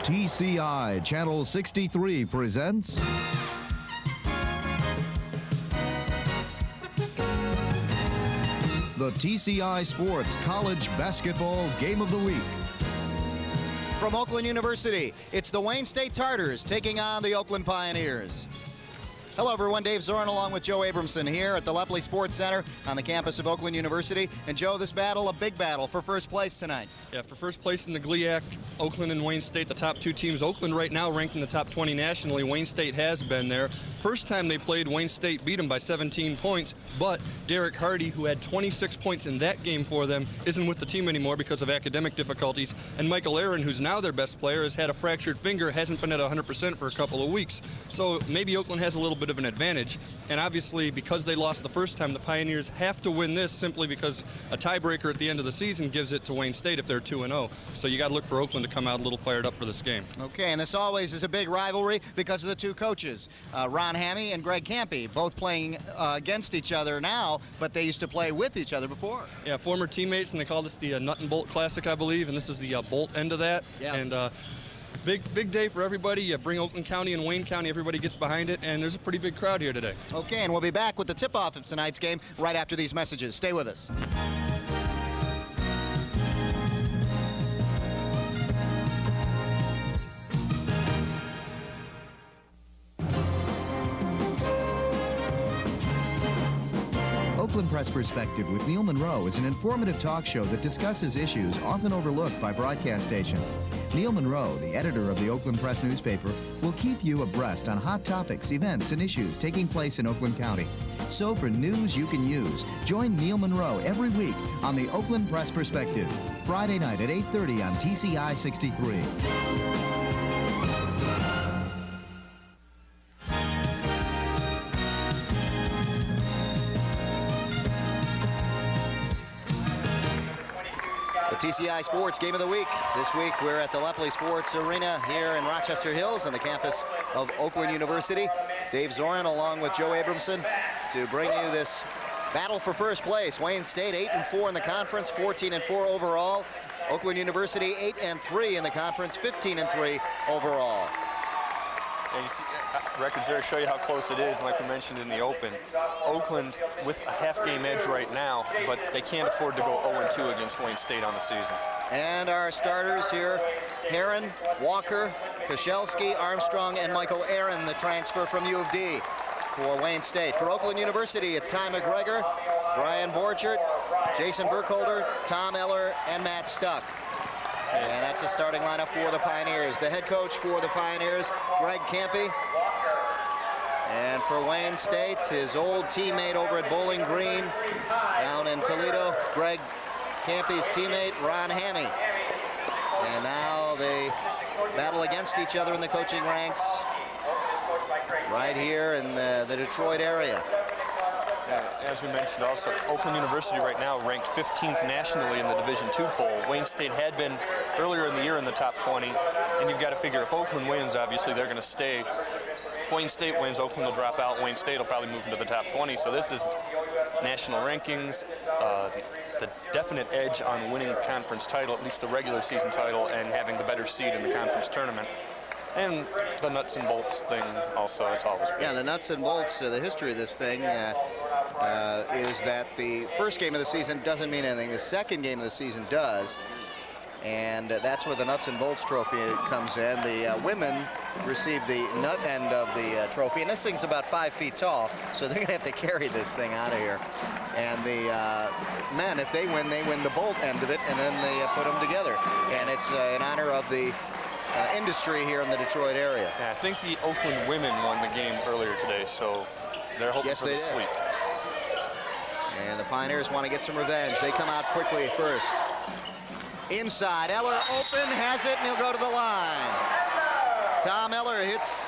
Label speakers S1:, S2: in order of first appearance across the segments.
S1: TCI Channel 63 presents the TCI Sports College Basketball Game of the Week.
S2: From Oakland University, it's the Wayne State Tartars taking on the Oakland Pioneers. Hello everyone, Dave Zorin along with Joe Abramson here at the Lepley Sports Center on the campus of Oakland University. And Joe, this battle, a big battle for first place tonight.
S3: Yeah, for first place in the GLIAC, Oakland and Wayne State, the top two teams. Oakland right now ranked in the top 20 nationally. Wayne State has been there. First time they played, Wayne State beat them by 17 points, but Derek Hardy, who had 26 points in that game for them, isn't with the team anymore because of academic difficulties. And Michael Aaron, who's now their best player, has had a fractured finger, hasn't been at 100% for a couple of weeks. So maybe Oakland has a little bit of an advantage. And obviously, because they lost the first time, the Pioneers have to win this simply because a tiebreaker at the end of the season gives it to Wayne State if they're 2-0. So you got to look for Oakland to come out a little fired up for this game.
S2: Okay, and this always is a big rivalry because of the two coaches, Ron Hammy and Greg Campy, both playing against each other now, but they used to play with each other before.
S3: Yeah, former teammates, and they call this the Nut and Bolt Classic, I believe, and this is the Bolt end of that.
S2: Yes.
S3: And big day for everybody. You bring Oakland County and Wayne County, everybody gets behind it, and there's a pretty big crowd here today.
S2: Okay, and we'll be back with the tip-off of tonight's game right after these messages. Stay with us.
S1: Oakland Press Perspective with Neil Monroe is an informative talk show that discusses issues often overlooked by broadcast stations. Neil Monroe, the editor of the Oakland Press newspaper, will keep you abreast on hot topics, events, and issues taking place in Oakland County. So for news you can use, join Neil Monroe every week on the Oakland Press Perspective, Friday night at 8:30 on TCI 63.
S2: TCI Sports Game of the Week. This week we're at the Lepley Sports Arena here in Rochester Hills on the campus of Oakland University. Dave Zorin along with Joe Abramson to bring you this battle for first place. Wayne State 8-4 in the conference, 14-4 overall. Oakland University 8-3 in the conference, 15-3 overall.
S4: And you see, records there show you how close it is, and like we mentioned in the open, Oakland with a half-game edge right now, but they can't afford to go 0-2 against Wayne State on the season.
S2: And our starters here, Heron, Walker, Koshelski, Armstrong, and Michael Aaron, the transfer from U of D for Wayne State. For Oakland University, it's Ty McGregor, Brian Borchert, Jason Burkholder, Tom Eller, and Matt Stuck. And that's a starting lineup for the Pioneers. The head coach for the Pioneers, Greg Campy. And for Wayne State, his old teammate over at Bowling Green down in Toledo, Greg Campy's teammate, Ron Hammy. And now they battle against each other in the coaching ranks right here in the Detroit area.
S4: As we mentioned also, Oakland University right now ranked 15th nationally in the Division II poll. Wayne State had been earlier in the year in the top 20, and you've got to figure if Oakland wins, obviously they're going to stay. If Wayne State wins, Oakland will drop out. Wayne State will probably move into the top 20. So this is national rankings, the definite edge on winning the conference title, at least the regular season title, and having the better seed in the conference tournament. And the nuts and bolts thing also, it's always been.
S2: Yeah, the nuts and bolts, the history of this thing is that the first game of the season doesn't mean anything. The second game of the season does. And that's where the nuts and bolts trophy comes in. The women receive the nut end of the trophy. And this thing's about 5 feet tall, so they're going to have to carry this thing out of here. And the men, if they win the bolt end of it, and then they put them together. And it's in honor of the industry here in the Detroit area.
S4: Yeah, I think the Oakland women won the game earlier today, so they're hoping for the sweep.
S2: And the Pioneers want to get some revenge. They come out quickly first. Inside, Eller open, has it, and he'll go to the line. Tom Eller hits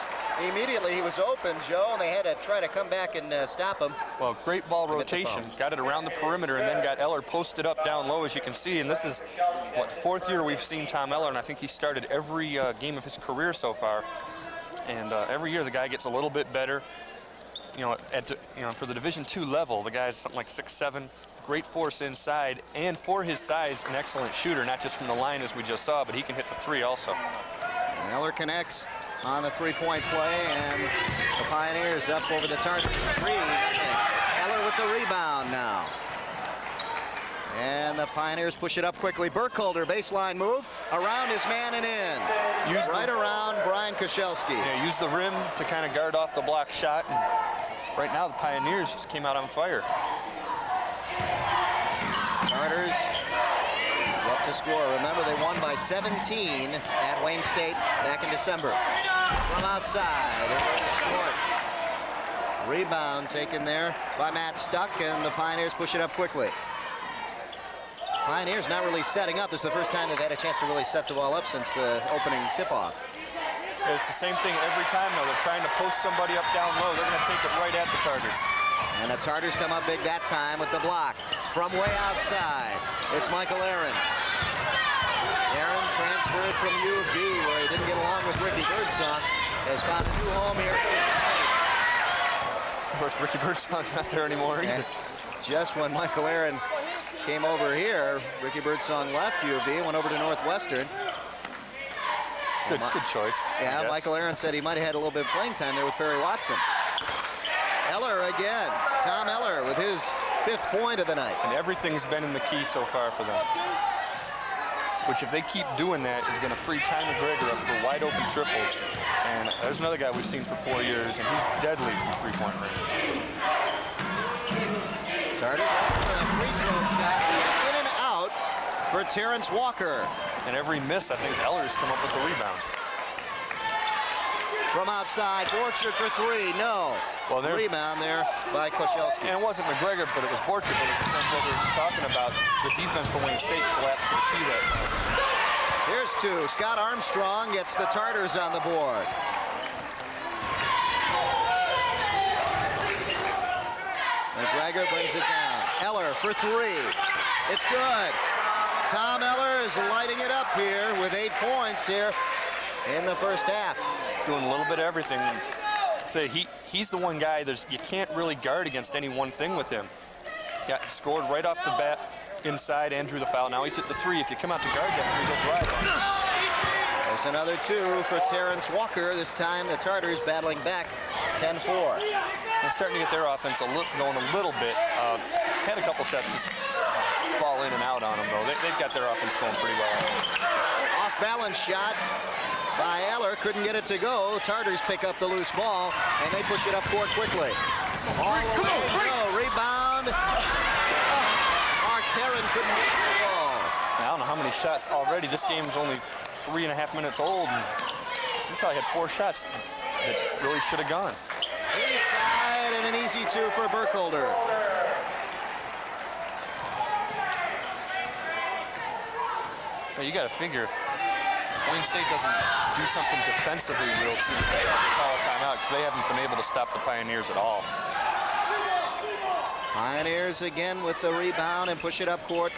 S2: immediately. He was open, Joe, and they had to try to come back and stop him.
S4: Well, great ball rotation. Got it around the perimeter and then got Eller posted up down low, as you can see. And this is, what, the fourth year we've seen Tom Eller, and I think he started every game of his career so far. And every year the guy gets a little bit better. For the Division II level, the guy's something like 6'7", great force inside, and for his size, an excellent shooter, not just from the line as we just saw, but he can hit the three also.
S2: Eller connects on the three-point play, and the Pioneers up over the Tartars. 3-0. Eller with the rebound now. And the Pioneers push it up quickly. Burkholder, baseline move, around his man and in. Right around Brian Koszelski.
S4: Yeah, use the rim to kind of guard off the block shot. And right now, the Pioneers just came out on fire.
S2: Tartars yet to score. Remember, they won by 17 at Wayne State back in December. From outside, it is short. Rebound taken there by Matt Stuck, and the Pioneers push it up quickly. Pioneers not really setting up. This is the first time they've had a chance to really set the ball up since the opening tip-off.
S4: It's the same thing every time, though. They're trying to post somebody up down low. They're going to take it right at the Tartars.
S2: And the Tartars come up big that time with the block. From way outside, it's Michael Aaron. Aaron transferred from U of D, where he didn't get along with Ricky Birdsong, has found a new home here.
S4: Of course, Ricky Birdsong's not there anymore either.
S2: And just when Michael Aaron came over here, Ricky Birdsong left U of D, went over to Northwestern.
S4: Good choice.
S2: Yeah, Michael Aaron said he might have had a little bit of playing time there with Perry Watson. Eller again. Tom Eller with his 5th point of the night.
S4: And everything's been in the key so far for them. Which, if they keep doing that, is going to free Ty McGregor up for wide open triples. And there's another guy we've seen for 4 years, and he's deadly from three-point range.
S2: Tartars for a free throw shot. In and out for Terrence Walker.
S4: And every miss, I think Eller's come up with the rebound.
S2: From outside, Borchert for 3. No.
S4: Well, there's
S2: rebound there by Koszelski.
S4: And it wasn't McGregor, but it was Borchert. But it's the same thing we were just talking about. The defense for Wayne State collapsed to the key that time.
S2: Here's 2. Scott Armstrong gets the Tartars on the board. McGregor brings it down. Eller for 3. It's good. Tom Eller is lighting it up here with 8 points here in the first half.
S4: Doing a little bit of everything. So he's the one guy you can't really guard against any one thing with him. Yeah, he scored right off the bat inside and drew the foul. Now he's hit the 3. If you come out to guard that 3, he'll drive on it.
S2: There's another 2 for Terrence Walker. This time the Tartars battling back 10-4.
S4: They're starting to get their offense going a little bit. Had a couple shots just fall in and out on them, though. They've got their offense going pretty well.
S2: Off-balance shot by Eller. Couldn't get it to go. Tartars pick up the loose ball, and they push it up court quickly. All the way to go. Rebound. Mark Heron couldn't get the ball.
S4: I don't know how many shots already. This game's only 3.5 minutes old. And he probably had 4 shots that really should have gone.
S2: Inside, and an easy 2 for Burkholder.
S4: Well, you got to figure if Wayne State doesn't do something defensively real soon, they have to call a timeout because they haven't been able to stop the Pioneers at all.
S2: Pioneers again with the rebound and push it up court.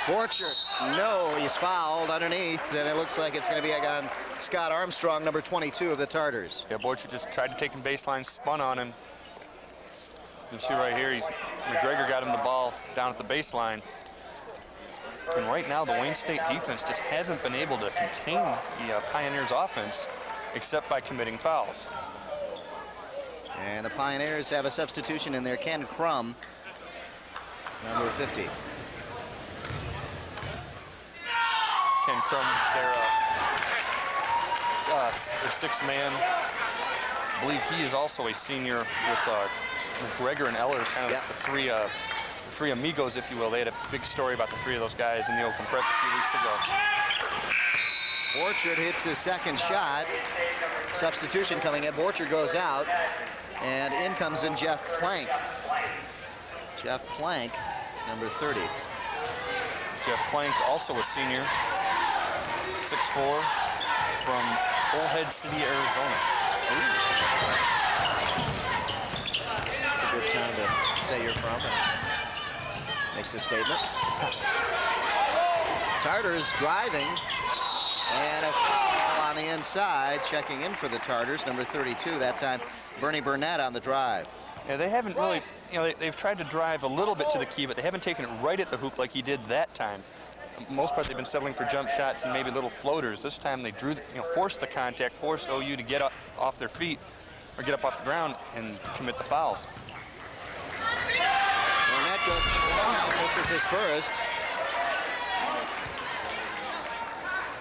S2: Borchert, no, he's fouled underneath, and it looks like it's going to be on Scott Armstrong, number 22 of the Tartars.
S4: Yeah, Borchert just tried to take him baseline, spun on him. You see right here, McGregor got him the ball down at the baseline. And right now, the Wayne State defense just hasn't been able to contain the Pioneers' offense except by committing fouls.
S2: And the Pioneers have a substitution in there, Ken Crum, number 50.
S4: Ken Crum, their 6th man. I believe he is also a senior with McGregor and Eller, kind of the three amigos, if you will. They had a big story about the 3 of those guys in the Oakland Press a few weeks ago.
S2: Borchert hits his 2nd shot. Substitution coming in. Borchert goes out, and in comes in Jeff Plank. Jeff Plank, number 30.
S4: Jeff Plank, also a senior, 6'4", from Bullhead City, Arizona.
S2: It's a good time to say you're from. Makes a statement. Tartars driving, and a foul on the inside, checking in for the Tartars, number 32. That time, Bernie Burnett on the drive.
S4: Yeah, they haven't really, they've tried to drive a little bit to the key, but they haven't taken it right at the hoop like he did that time. most part, they've been settling for jump shots and maybe little floaters. This time they drew, forced the contact, forced OU to get up off their feet or get up off the ground and commit the fouls.
S2: Burnett goes to the line. This is his first.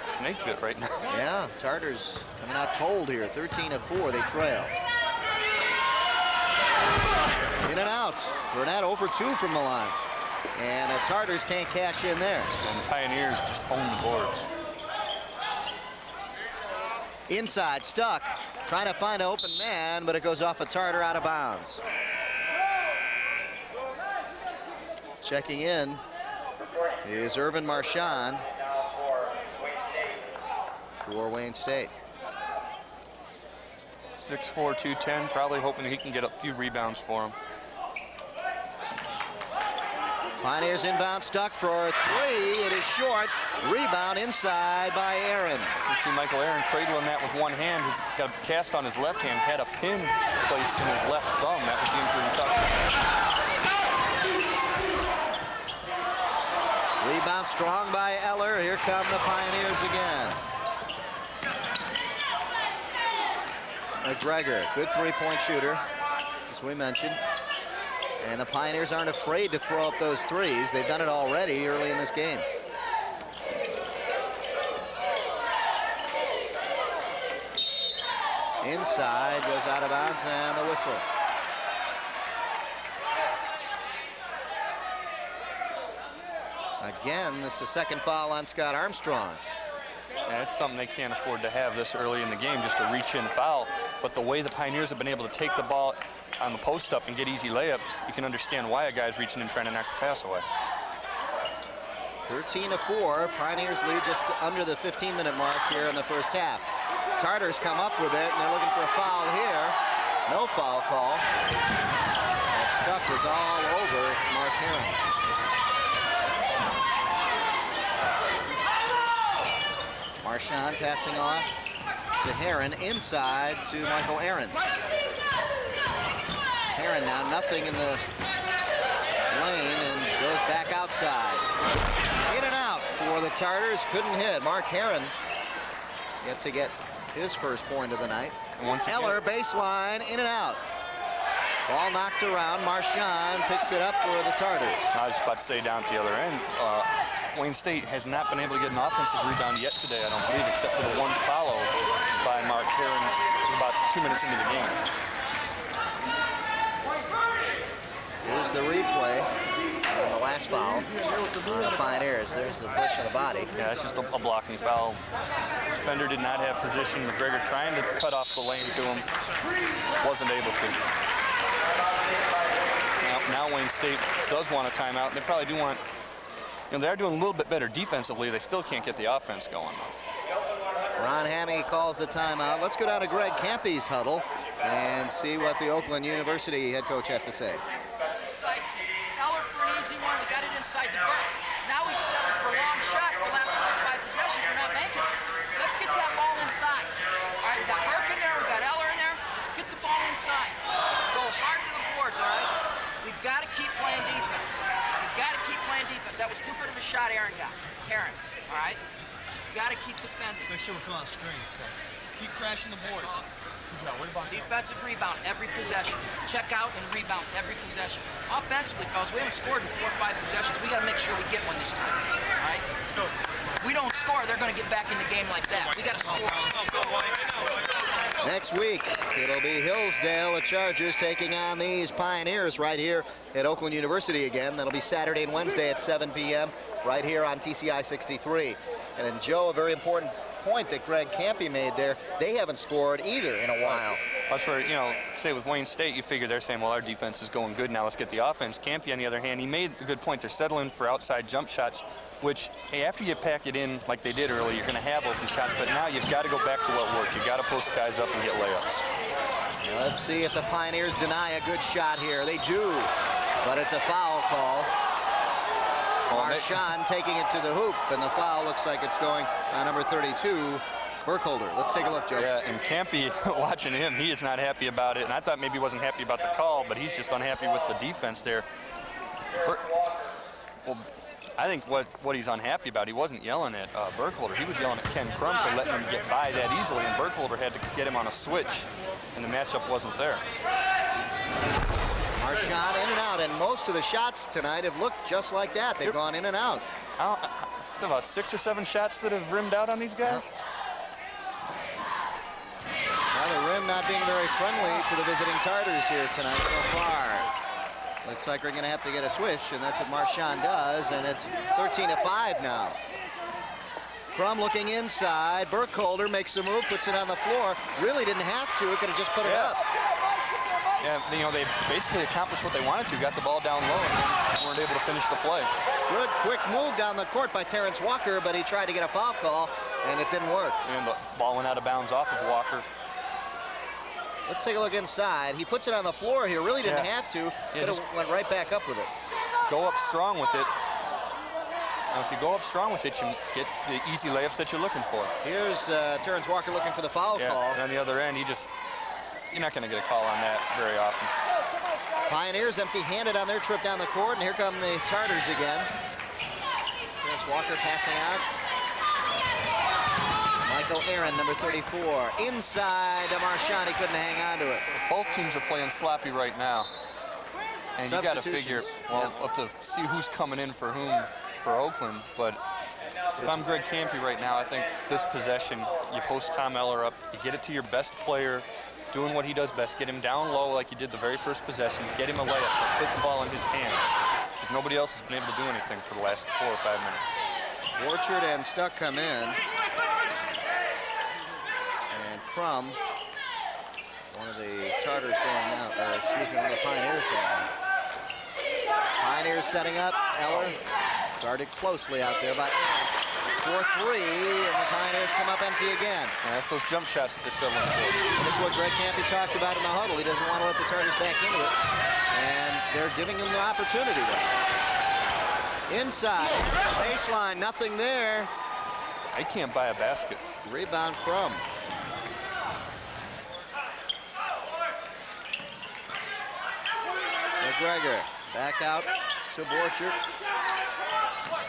S4: Snake bit right now.
S2: Yeah, Tartars coming out cold here. 13 of 4, they trail. In and out. Burnett over 2 from the line. And the Tartars can't cash in there.
S4: And the Pioneers just own the boards.
S2: Inside, Stuck. Trying to find an open man, but it goes off a Tartar out of bounds. Checking in is Irvin Marchand for Wayne State.
S4: 6'4", 210, probably hoping he can get a few rebounds for him.
S2: Pioneers inbound, Stuck for 3. It is short. Rebound inside by Aaron.
S4: You see Michael Aaron cradling that with one hand. He's got a cast on his left hand, had a pin placed in his left thumb. That was the injury we talked about.
S2: Rebound strong by Eller. Here come the Pioneers again. McGregor, good three-point shooter, as we mentioned. And the Pioneers aren't afraid to throw up those threes. They've done it already early in this game. Inside, goes out of bounds, and the whistle. Again, this is the second foul on Scott Armstrong.
S4: And it's something they can't afford to have this early in the game, just a reach-in foul. But the way the Pioneers have been able to take the ball on the post-up and get easy layups, you can understand why a guy's reaching in trying to knock the pass away.
S2: 13 of 4. Pioneers lead just under the 15-minute mark here in the first half. Tartars come up with it, and they're looking for a foul here. No foul call. The Stuck is all over Mark Heron. Marchand passing off to Heron, inside to Michael Aaron. Heron now nothing in the lane and goes back outside. In and out for the Tartars, couldn't hit. Mark Heron yet to get his first point of the night. Eller baseline, in and out. Ball knocked around. Marchand picks it up for the Tartars.
S4: I was just about to say down at the other end, Wayne State has not been able to get an offensive rebound yet today, I don't believe, except for the one follow by Mark Heron about 2 minutes into the game.
S2: Here's the replay on the last foul on the Pioneers. There's the push of the body.
S4: Yeah, it's just a blocking foul. Defender did not have position. McGregor trying to cut off the lane to him, wasn't able to. Now Wayne State does want a timeout, and they probably do want, they are doing a little bit better defensively. They still can't get the offense going, though.
S2: Ron Hammy calls the timeout. Let's go down to Greg Campy's huddle and see what the Oakland University head coach has to say.
S5: Inside Eller for an easy one. We got it inside the Burke. Now he's settled for long shots. The last 4 or 5 possessions, we're not making it. Let's get that ball inside. All right, we got Burke in there. We got Eller in there. Let's get the ball inside. Go hard to the boards, all right? We've got to keep playing defense. We've got to keep playing defense. That was too good of a shot Aaron got. Heron, all right? We've got to keep defending.
S6: Make sure we're calling screens. Keep crashing the boards. Good job. What about
S5: defensive rebound every possession. Check out and rebound every possession. Offensively, fellas, we haven't scored in 4 or 5 possessions. We got to make sure we get one this time. All right?
S6: Let's go.
S5: If we don't score, they're going to get back in the game like that. We got to score.
S2: Next week, it'll be Hillsdale, the Chargers, taking on these Pioneers right here at Oakland University again. That'll be Saturday and Wednesday at 7 p.m. right here on TCI 63. And then, Joe, a very important point that Greg Campy made there, they haven't scored either in a while.
S4: That's where, say with Wayne State, you figure they're saying, well, our defense is going good, now let's get the offense. Campy, on the other hand, he made a good point. They're settling for outside jump shots, which, hey, after you pack it in like they did earlier, you're going to have open shots, but now you've got to go back to what worked. You've got to post guys up and get layups.
S2: Now let's see if the Pioneers deny a good shot here. They do, but it's a foul call. Marchand taking it to the hoop, and the foul looks like it's going on number 32, Burkholder. Let's take a look, Joe.
S4: Yeah, and Campy, watching him, he is not happy about it. And I thought maybe he wasn't happy about the call, but he's just unhappy with the defense there. I think what he's unhappy about, he wasn't yelling at Burkholder. He was yelling at Ken Crum for letting him get by that easily, and Burkholder had to get him on a switch, and the matchup wasn't there.
S2: Marchand in and out, and most of the shots tonight have looked just like that. They've gone in and out.
S4: It's about 6 or 7 shots that have rimmed out on these guys.
S2: Well, the rim not being very friendly to the visiting Tartars here tonight so far. Looks like we're going to have to get a swish, and that's what Marchand does, and it's 13-5 now. Crum looking inside. Burkholder makes a move, puts it on the floor. Really didn't have to. Could have just put it up.
S4: Yeah, you know, they basically accomplished what they wanted to. Got the ball down low and weren't able to finish the play.
S2: Good, quick move down the court by Terrence Walker, but he tried to get a foul call, and it didn't work.
S4: And the ball went out of bounds off of Walker.
S2: Let's take a look inside. He puts it on the floor here. Really didn't have to. Could have went right back up with it.
S4: Go up strong with it. Now, if you go up strong with it, you get the easy layups that you're looking for.
S2: Here's Terrence Walker looking for the foul call.
S4: And on the other end, you're not going to get a call on that very often.
S2: Pioneers empty-handed on their trip down the court, and here come the Tartars again. Terrence Walker passing out. Michael Aaron, number 34. Inside to Marchand, he couldn't hang on to it.
S4: Both teams are playing sloppy right now. And you got to figure, well, have to see who's coming in for whom for Oakland. But if I'm Greg Campy right now, I think this possession, you post Tom Eller up, you get it to your best player, doing what he does best, get him down low like you did the very first possession, get him a layup, put the ball in his hands. Because nobody else has been able to do anything for the last 4 or 5 minutes.
S2: Orchard and Stuck come in. And Crum, one of the Tartars going out, or excuse me, one of the Pioneers going out. Pioneers setting up. Eller guarded closely out there by Aaron. 4-3, and the Pioneers come up empty again.
S4: Yeah, that's those jump shots that they're settling for.
S2: And this is what Greg Campy talked about in the huddle. He doesn't want to let the Tartars back into it. And they're giving him the opportunity though. Inside, baseline, nothing there.
S4: I can't buy a basket.
S2: Rebound Crum. McGregor back out to Borchert.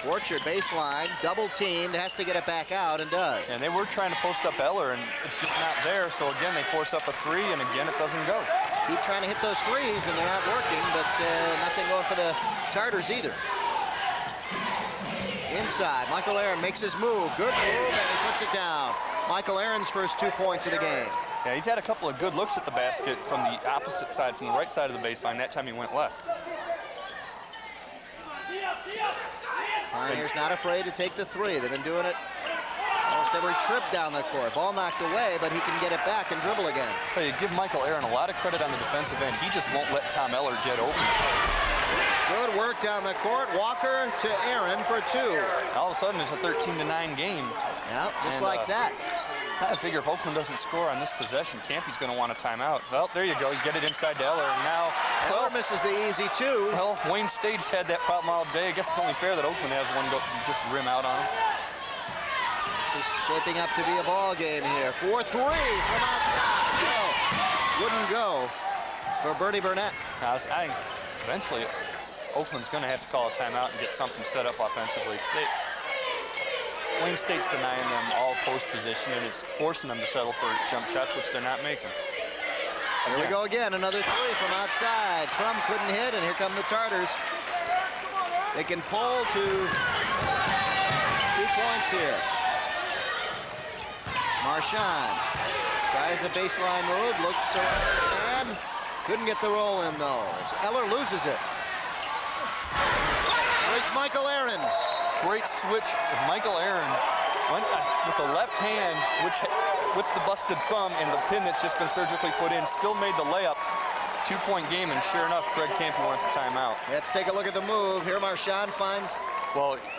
S2: Borchert baseline, double teamed, has to get it back out and does.
S4: And they were trying to post up Eller, and it's just not there. So again, they force up a 3, and again, it doesn't go.
S2: Keep trying to hit those threes, and they're not working, but nothing going for the Tartars either. Inside, Michael Aaron makes his move. Good move, and he puts it down. Michael Aaron's first 2 points of the game.
S4: Yeah, he's had a couple of good looks at the basket from the opposite side, from the right side of the baseline. That time he went left.
S2: Pioneers not afraid to take the 3. They've been doing it almost every trip down the court. Ball knocked away, but he can get it back and dribble again.
S4: Hey, you give Michael Aaron a lot of credit on the defensive end. He just won't let Tom Eller get open.
S2: Good work down the court. Walker to Aaron for 2.
S4: All of a sudden, it's a 13-9 game.
S2: Yeah, just like that.
S4: I figure if Oakland doesn't score on this possession, Campy's going to want a timeout. Well, there you go. You get it inside to Eller. And now,
S2: Eller misses the easy 2.
S4: Well, Wayne State's had that problem all day. I guess it's only fair that Oakland has one go just rim out on him.
S2: This is shaping up to be a ball game here. 4-3 from outside. No, wouldn't go for Bernie Burnett.
S4: I think eventually Oakland's going to have to call a timeout and get something set up offensively. Wayne State's denying them all post position, and it's forcing them to settle for jump shots, which they're not making.
S2: Here we go again, another 3 from outside. Crum couldn't hit, and here come the Tartars. They can pull to 2 points here. Marchand tries a baseline move, looks around his man. Couldn't get the roll in, though. Eller loses it. It's Michael Aaron.
S4: Great switch of Michael Aaron. Went with the left hand, which with the busted thumb and the pin that's just been surgically put in, still made the layup. 2-point game, and sure enough, Greg Campy wants a timeout.
S2: Let's take a look at the move. Here Marchand finds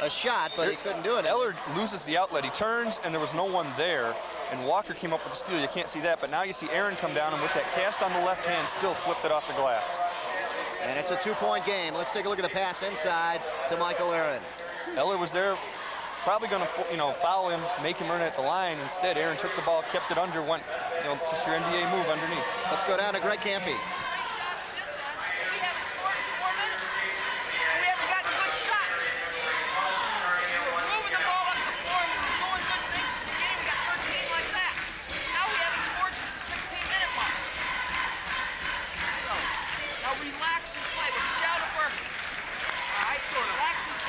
S2: a shot, but he couldn't do it.
S4: Eller loses the outlet. He turns, and there was no one there, and Walker came up with the steal. You can't see that, but now you see Aaron come down, and with that cast on the left hand, still flipped it off the glass.
S2: And it's a 2-point game. Let's take a look at the pass inside to Michael Aaron.
S4: Eller was there, probably going to, foul him, make him earn it at the line. Instead, Aaron took the ball, kept it under, went, just your NBA move underneath.
S2: Let's go down to Greg Campy.
S5: We haven't scored in 4 minutes. And we haven't gotten good shots.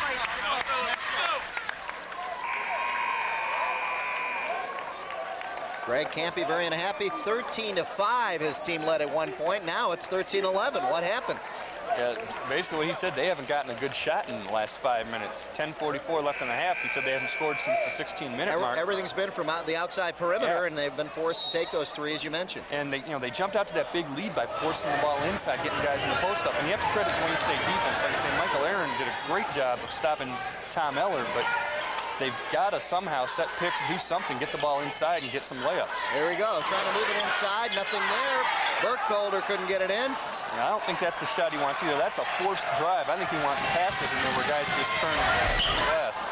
S5: play.
S2: Greg can't be very unhappy. 13-5, his team led at one point. Now it's 13-11. What happened?
S4: Yeah, basically what he said, they haven't gotten a good shot in the last 5 minutes. 10:44 left in the half. He said they haven't scored since the 16-minute mark.
S2: Everything's been from out the outside perimeter, and they've been forced to take those three, as you mentioned.
S4: And they jumped out to that big lead by forcing the ball inside, getting guys in the post up. And you have to credit the Wayne State defense. Like I say, Michael Aaron did a great job of stopping Tom Eller, but they've got to somehow set picks, do something, get the ball inside, and get some layups.
S2: There we go, trying to move it inside, nothing there. Burkholder couldn't get it in.
S4: And I don't think that's the shot he wants either. That's a forced drive. I think he wants passes in there where guys just turn less.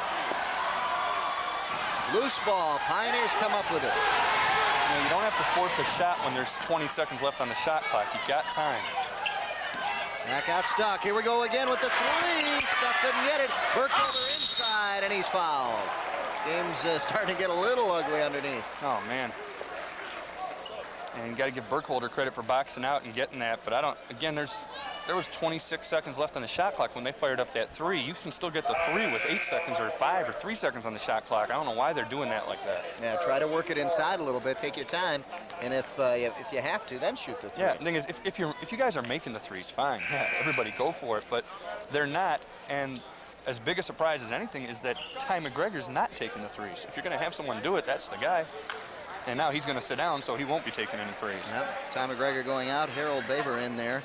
S2: Loose ball, Pioneers come up with it.
S4: You don't have to force a shot when there's 20 seconds left on the shot clock. You've got time.
S2: Back out Stuck. Here we go again with the three. Stuck couldn't get it. Burkholder inside, and he's fouled. This game's starting to get a little ugly underneath.
S4: Oh, man. And you got to give Burkholder credit for boxing out and getting that. But I don't, again, there was 26 seconds left on the shot clock when they fired up that three. You can still get the three with 8 seconds or 5 or 3 seconds on the shot clock. I don't know why they're doing that like that.
S2: Yeah, try to work it inside a little bit. Take your time. And if you have to, then shoot the three.
S4: Yeah, the thing is, if you guys are making the threes, fine. Yeah, everybody go for it. But they're not. And as big a surprise as anything is that Ty McGregor's not taking the threes. If you're going to have someone do it, that's the guy. And now he's going to sit down, so he won't be taking any threes.
S2: Yep. Ty McGregor going out. Harold Baber in there.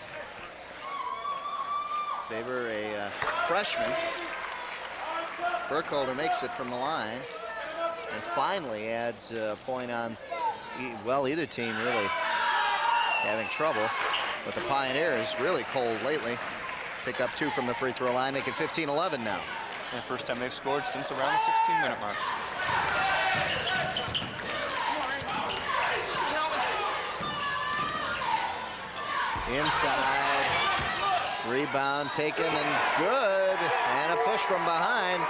S2: Baber, a freshman. Burkholder makes it from the line. And finally adds a point on, well, either team really having trouble. But the Pioneers really cold lately. Pick up 2 from the free throw line, make it 15-11 now.
S4: And first time they've scored since around the 16-minute mark.
S2: Inside, rebound taken and good, and a push from behind.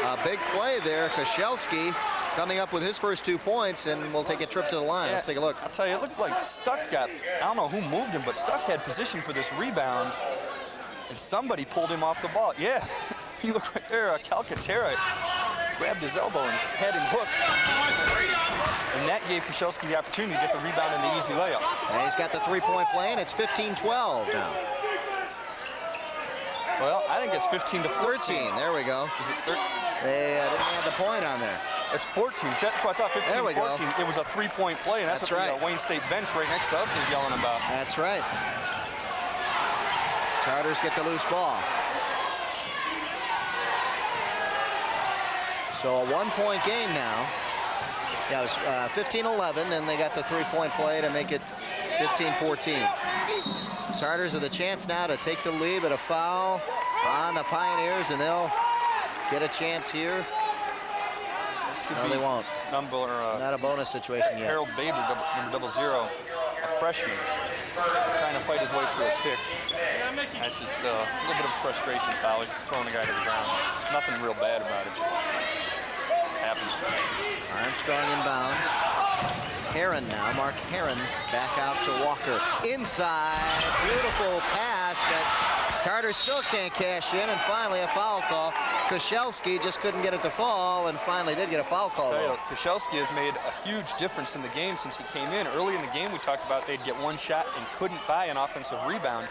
S2: A big play there. Koscielski coming up with his first 2 points, and we'll take a trip to the line. Let's take a look.
S4: I'll tell you, it looked like Stuck got, I don't know who moved him, but Stuck had position for this rebound, and somebody pulled him off the ball. Yeah, you look right there, Calcaterra grabbed his elbow and had him hooked. And that gave Koscielski the opportunity to get the rebound and the easy layup.
S2: And he's got the three-point play, and it's 15-12 now.
S4: Well, I think it's 15-14.
S2: 13, there we go.
S4: Is it 13?
S2: They didn't have the point on there.
S4: It's 14. That's what I thought, 15-14.
S2: There we go.
S4: It was a three-point play, and that's what
S2: right.
S4: the Wayne State bench right next to us was yelling about.
S2: That's right. Charters get the loose ball. So a one-point game now. Yeah, it was 15-11, and they got the three-point play to make it 15-14. Charters have the chance now to take the lead, but a foul on the Pioneers, and they'll get a chance here. No, they won't. Not a bonus situation yet.
S4: Harold Baber, number 00, a freshman, trying to fight his way through a pick. That's just a little bit of frustration foul, throwing the guy to the ground. Nothing real bad about it, just happens.
S2: Armstrong inbounds. Heron now, Mark Heron back out to Walker. Inside, beautiful pass, but Charters still can't cash in, and finally a foul call. Koscielski just couldn't get it to fall, and finally did get a foul call.
S4: Koscielski has made a huge difference in the game since he came in. Early in the game, we talked about they'd get one shot and couldn't buy an offensive rebound.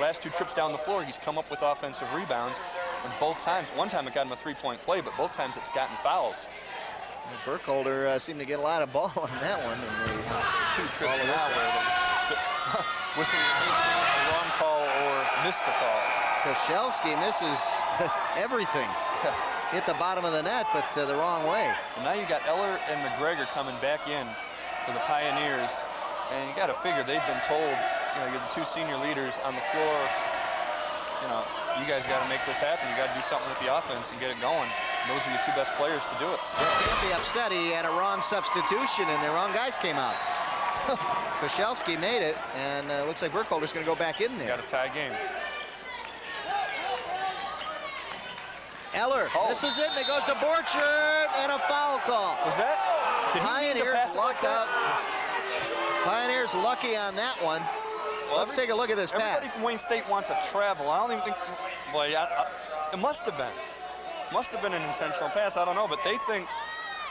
S4: Last 2 trips down the floor, he's come up with offensive rebounds, and both times, one time it got him a three-point play, but both times it's gotten fouls.
S2: Burkholder seemed to get a lot of ball on that one. And
S4: 2 trips now where they whistling a wrong call or missed the call.
S2: Koscielski misses everything. Hit the bottom of the net, but the wrong way.
S4: And now you got Eller and McGregor coming back in for the Pioneers, and you got to figure they've been told, you're the 2 senior leaders on the floor. You guys got to make this happen. You got to do something with the offense and get it going. And those are your 2 best players to do it.
S2: They can't be upset. He had a wrong substitution, and the wrong guys came out. Koscielski made it, and looks like Burkholder's going to go back in there.
S4: Got a tie game.
S2: Eller, this is it, and it goes to Borchert, and a foul call.
S4: Was that? Did he need to pass it like that?
S2: Pioneers lucky on that one. Well, let's take a look at this pass.
S4: Everybody from Wayne State wants to travel. I don't even think, boy, it must have been. Must have been an intentional pass, I don't know, but they think,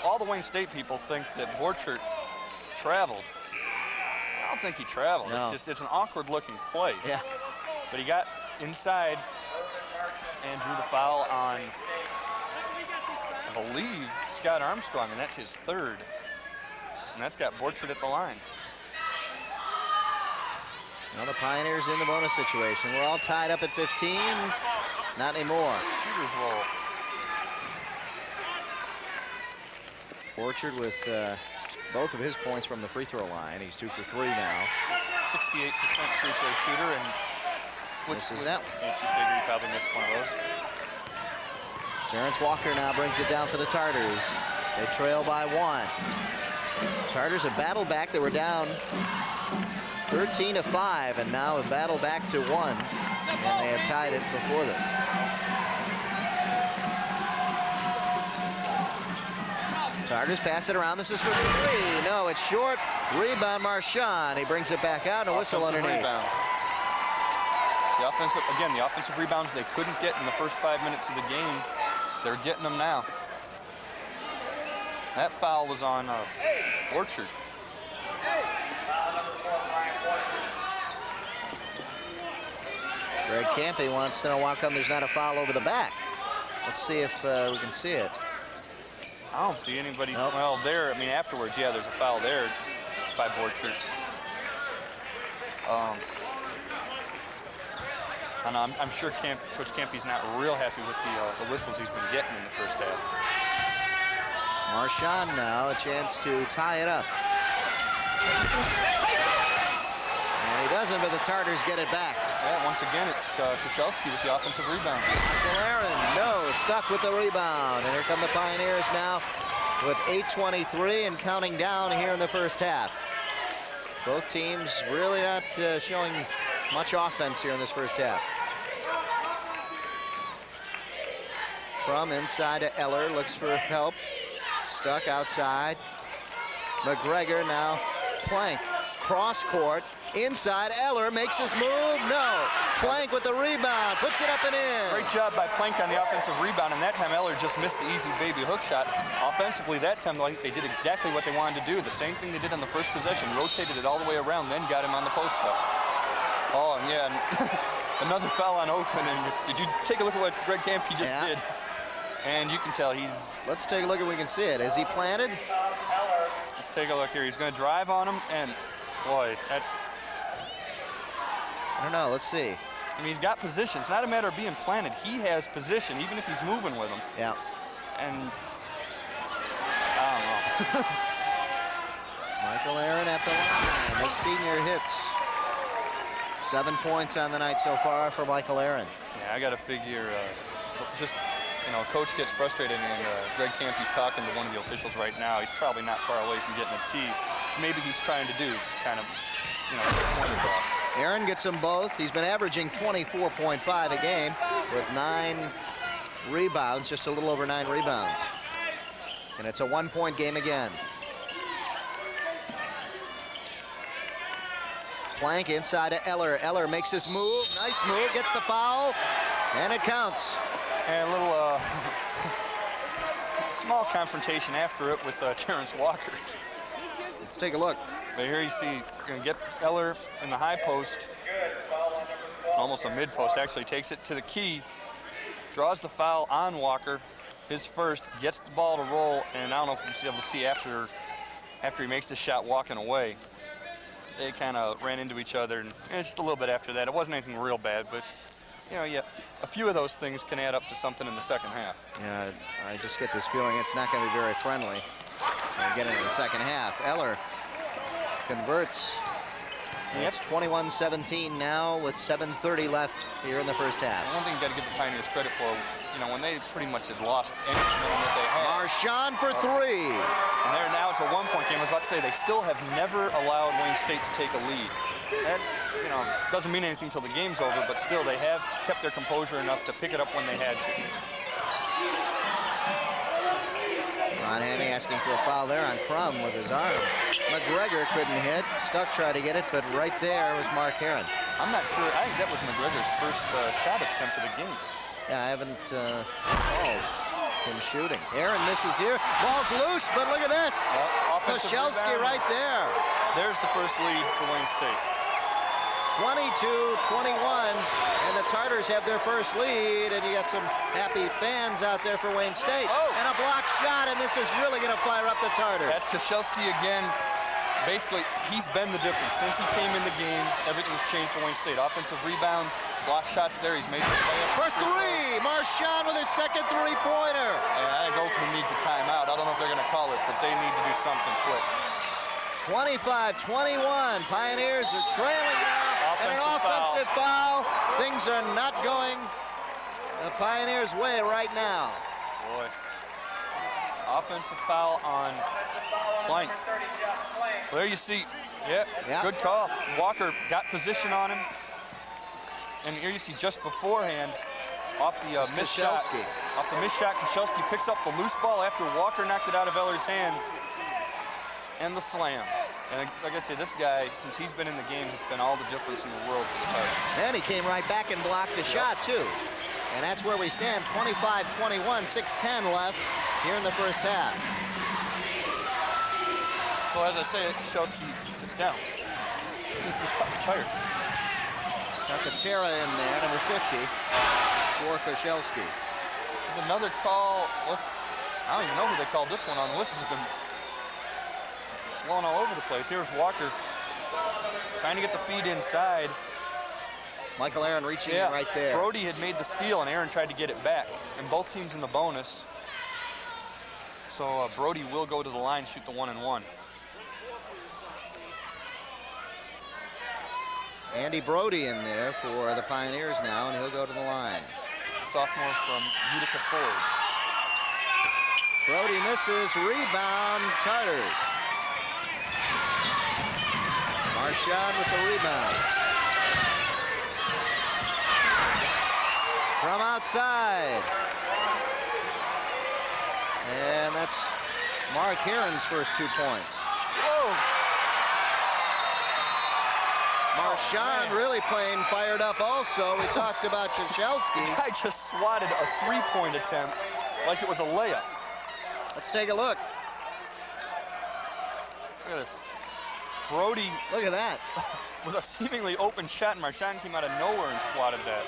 S4: all the Wayne State people think that Borchert traveled. I don't think he traveled.
S2: No.
S4: It's an awkward looking play.
S2: Yeah.
S4: But he got inside and drew the foul on, I believe, Scott Armstrong, and that's his third. And that's got Borchert at the line.
S2: Now the Pioneers in the bonus situation. We're all tied up at 15. Not anymore.
S4: Shooter's roll.
S2: Borchert with both of his points from the free throw line. He's 2 for 3 now.
S4: 68% free throw shooter, and
S2: This is that one.
S4: you figure he probably missed one of those.
S2: Terrence Walker now brings it down for the Tartars. They trail by 1. Tartars have battled back. They were down 13-5, and now have battled back to 1. And they have tied it before this. Tartars pass it around. This is for 3. No, it's short. Rebound, Marchand. He brings it back out, and a whistle
S4: Offensive
S2: underneath.
S4: rebound. The offensive rebounds they couldn't get in the first 5 minutes of the game, they're getting them now. That foul was on Borchert.
S2: Greg Campy wants to know why come there's not a foul over the back. Let's see if we can see it.
S4: I don't see anybody.
S2: Nope.
S4: Well, there, I mean, afterwards, yeah, there's a foul there by Borchert. And I'm sure Coach Campy's not real happy with the whistles he's been getting in the first half.
S2: Marchand now a chance to tie it up. And he doesn't, but the Tartars get it back.
S4: Yeah, once again, it's Kushelski with the offensive rebound.
S2: Michael Aaron, no, stuck with the rebound. And here come the Pioneers now with 8:23 and counting down here in the first half. Both teams really not showing much offense here in this first half. From inside to Eller, looks for help. Stuck outside. McGregor now Plank. Cross court. Inside, Eller makes his move. No. Plank with the rebound. Puts it up and in.
S4: Great job by Plank on the offensive rebound, and that time Eller just missed the easy baby hook shot. Offensively, that time they did exactly what they wanted to do. The same thing they did on the first possession. Rotated it all the way around, then got him on the post up. Oh, yeah. Another foul on Oakland. And did you take a look at what Greg Campy just did? And you can tell he's...
S2: Let's take a look if we can see it. Is he planted?
S4: Let's take a look here. He's going to drive on him, and boy, that...
S2: I don't know. Let's see.
S4: I mean, he's got position. It's not a matter of being planted. He has position, even if he's moving with him.
S2: Yeah.
S4: And I don't know.
S2: Michael Aaron at the line. The senior hits. 7 points on the night so far for Michael Aaron.
S4: Yeah, I got to figure just, you know, coach gets frustrated, and Greg Campy's talking to one of the officials right now. He's probably not far away from getting a tee. Maybe he's trying to do to kind of, you know, get the point across.
S2: Aaron gets them both. He's been averaging 24.5 a game with 9 rebounds, just a little over 9 rebounds. And it's a 1-point game again. Plank inside to Eller. Eller makes his move. Nice move. Gets the foul. And it counts.
S4: And a little small confrontation after it with Terrence Walker.
S2: Let's take a look.
S4: But here you see, you're going to get Eller in the high post, almost a mid post, actually takes it to the key, draws the foul on Walker, his first, gets the ball to roll, and I don't know if you'll be able to see after he makes the shot walking away. They kind of ran into each other, and just a little bit after that. It wasn't anything real bad, but, you know, yeah, a few of those things can add up to something in the second half.
S2: Yeah, I just get this feeling it's not going to be very friendly when we get into the second half. Eller converts. And it's 21-17 now with 7:30 left here in the first half.
S4: One thing you got to give the Pioneers credit for, you know, when they pretty much had lost any momentum that they had.
S2: Marchand for 3.
S4: And there now it's a 1-point game. I was about to say they still have never allowed Wayne State to take a lead. That's, you know, doesn't mean anything until the game's over, but still they have kept their composure enough to pick it up when they had to.
S2: Ron Hammy asking for a foul there on Crum with his arm. McGregor couldn't hit. Stuck tried to get it, but right there was Mark Heron.
S4: I'm not sure. I think that was McGregor's first shot attempt of the game.
S2: Yeah, I haven't. Him shooting. Aaron misses here. Ball's loose, but look at this. Koscielski right there.
S4: There's the first lead for Wayne State.
S2: 22-21, and the Tartars have their first lead, and you got some happy fans out there for Wayne State. And a block shot, and this is really going to fire up the Tartars.
S4: That's Koscielski again. Basically, he's been the difference. Since he came in the game, everything's changed for Wayne State. Offensive rebounds, block shots there. He's made some layups.
S2: For three, Marchand with his second three-pointer.
S4: Yeah, I think Oakland needs a timeout. I don't know if they're going to call it, but they need to do something quick.
S2: 25-21, Pioneers are trailing now, and an offensive foul. Things are not going the Pioneers' way right now.
S4: Boy. Offensive foul on Plank. Well, there you see, good call. Walker got position on him. And here you see just beforehand, off the missed shot. Off the missed shot, Koscielski picks up the loose ball after Walker knocked it out of Eller's hand. And the slam. And like I said, this guy, since he's been in the game, has been all the difference in the world for the Tigers.
S2: And he came right back and blocked a shot, too. And that's where we stand, 25-21, 6:10 left here in the first half.
S4: So as I say, Koscielski sits down. He's probably tired.
S2: Calcaterra in there, number 50, for Koscielski.
S4: There's another call. I don't even know who they called this one on. This has been blowing all over the place. Here's Walker trying to get the feed inside.
S2: Michael Aaron reaching in right there.
S4: Brody had made the steal, and Aaron tried to get it back. And both teams in the bonus. So Brody will go to the line, shoot the 1-and-1.
S2: Andy Brody in there for the Pioneers now, and he'll go to the line.
S4: Sophomore from Utica Ford.
S2: Brody misses, rebound, Tartars. Marchand with the rebound. From outside. And that's Mark Heron's first 2 points.
S4: Whoa!
S2: Marchand really playing fired up also. We talked about Koscielski.
S4: I just swatted a three-point attempt like it was a layup.
S2: Let's take a look.
S4: Look at this. Brody,
S2: look at that.
S4: With a seemingly open shot, and Marchand came out of nowhere and swatted that.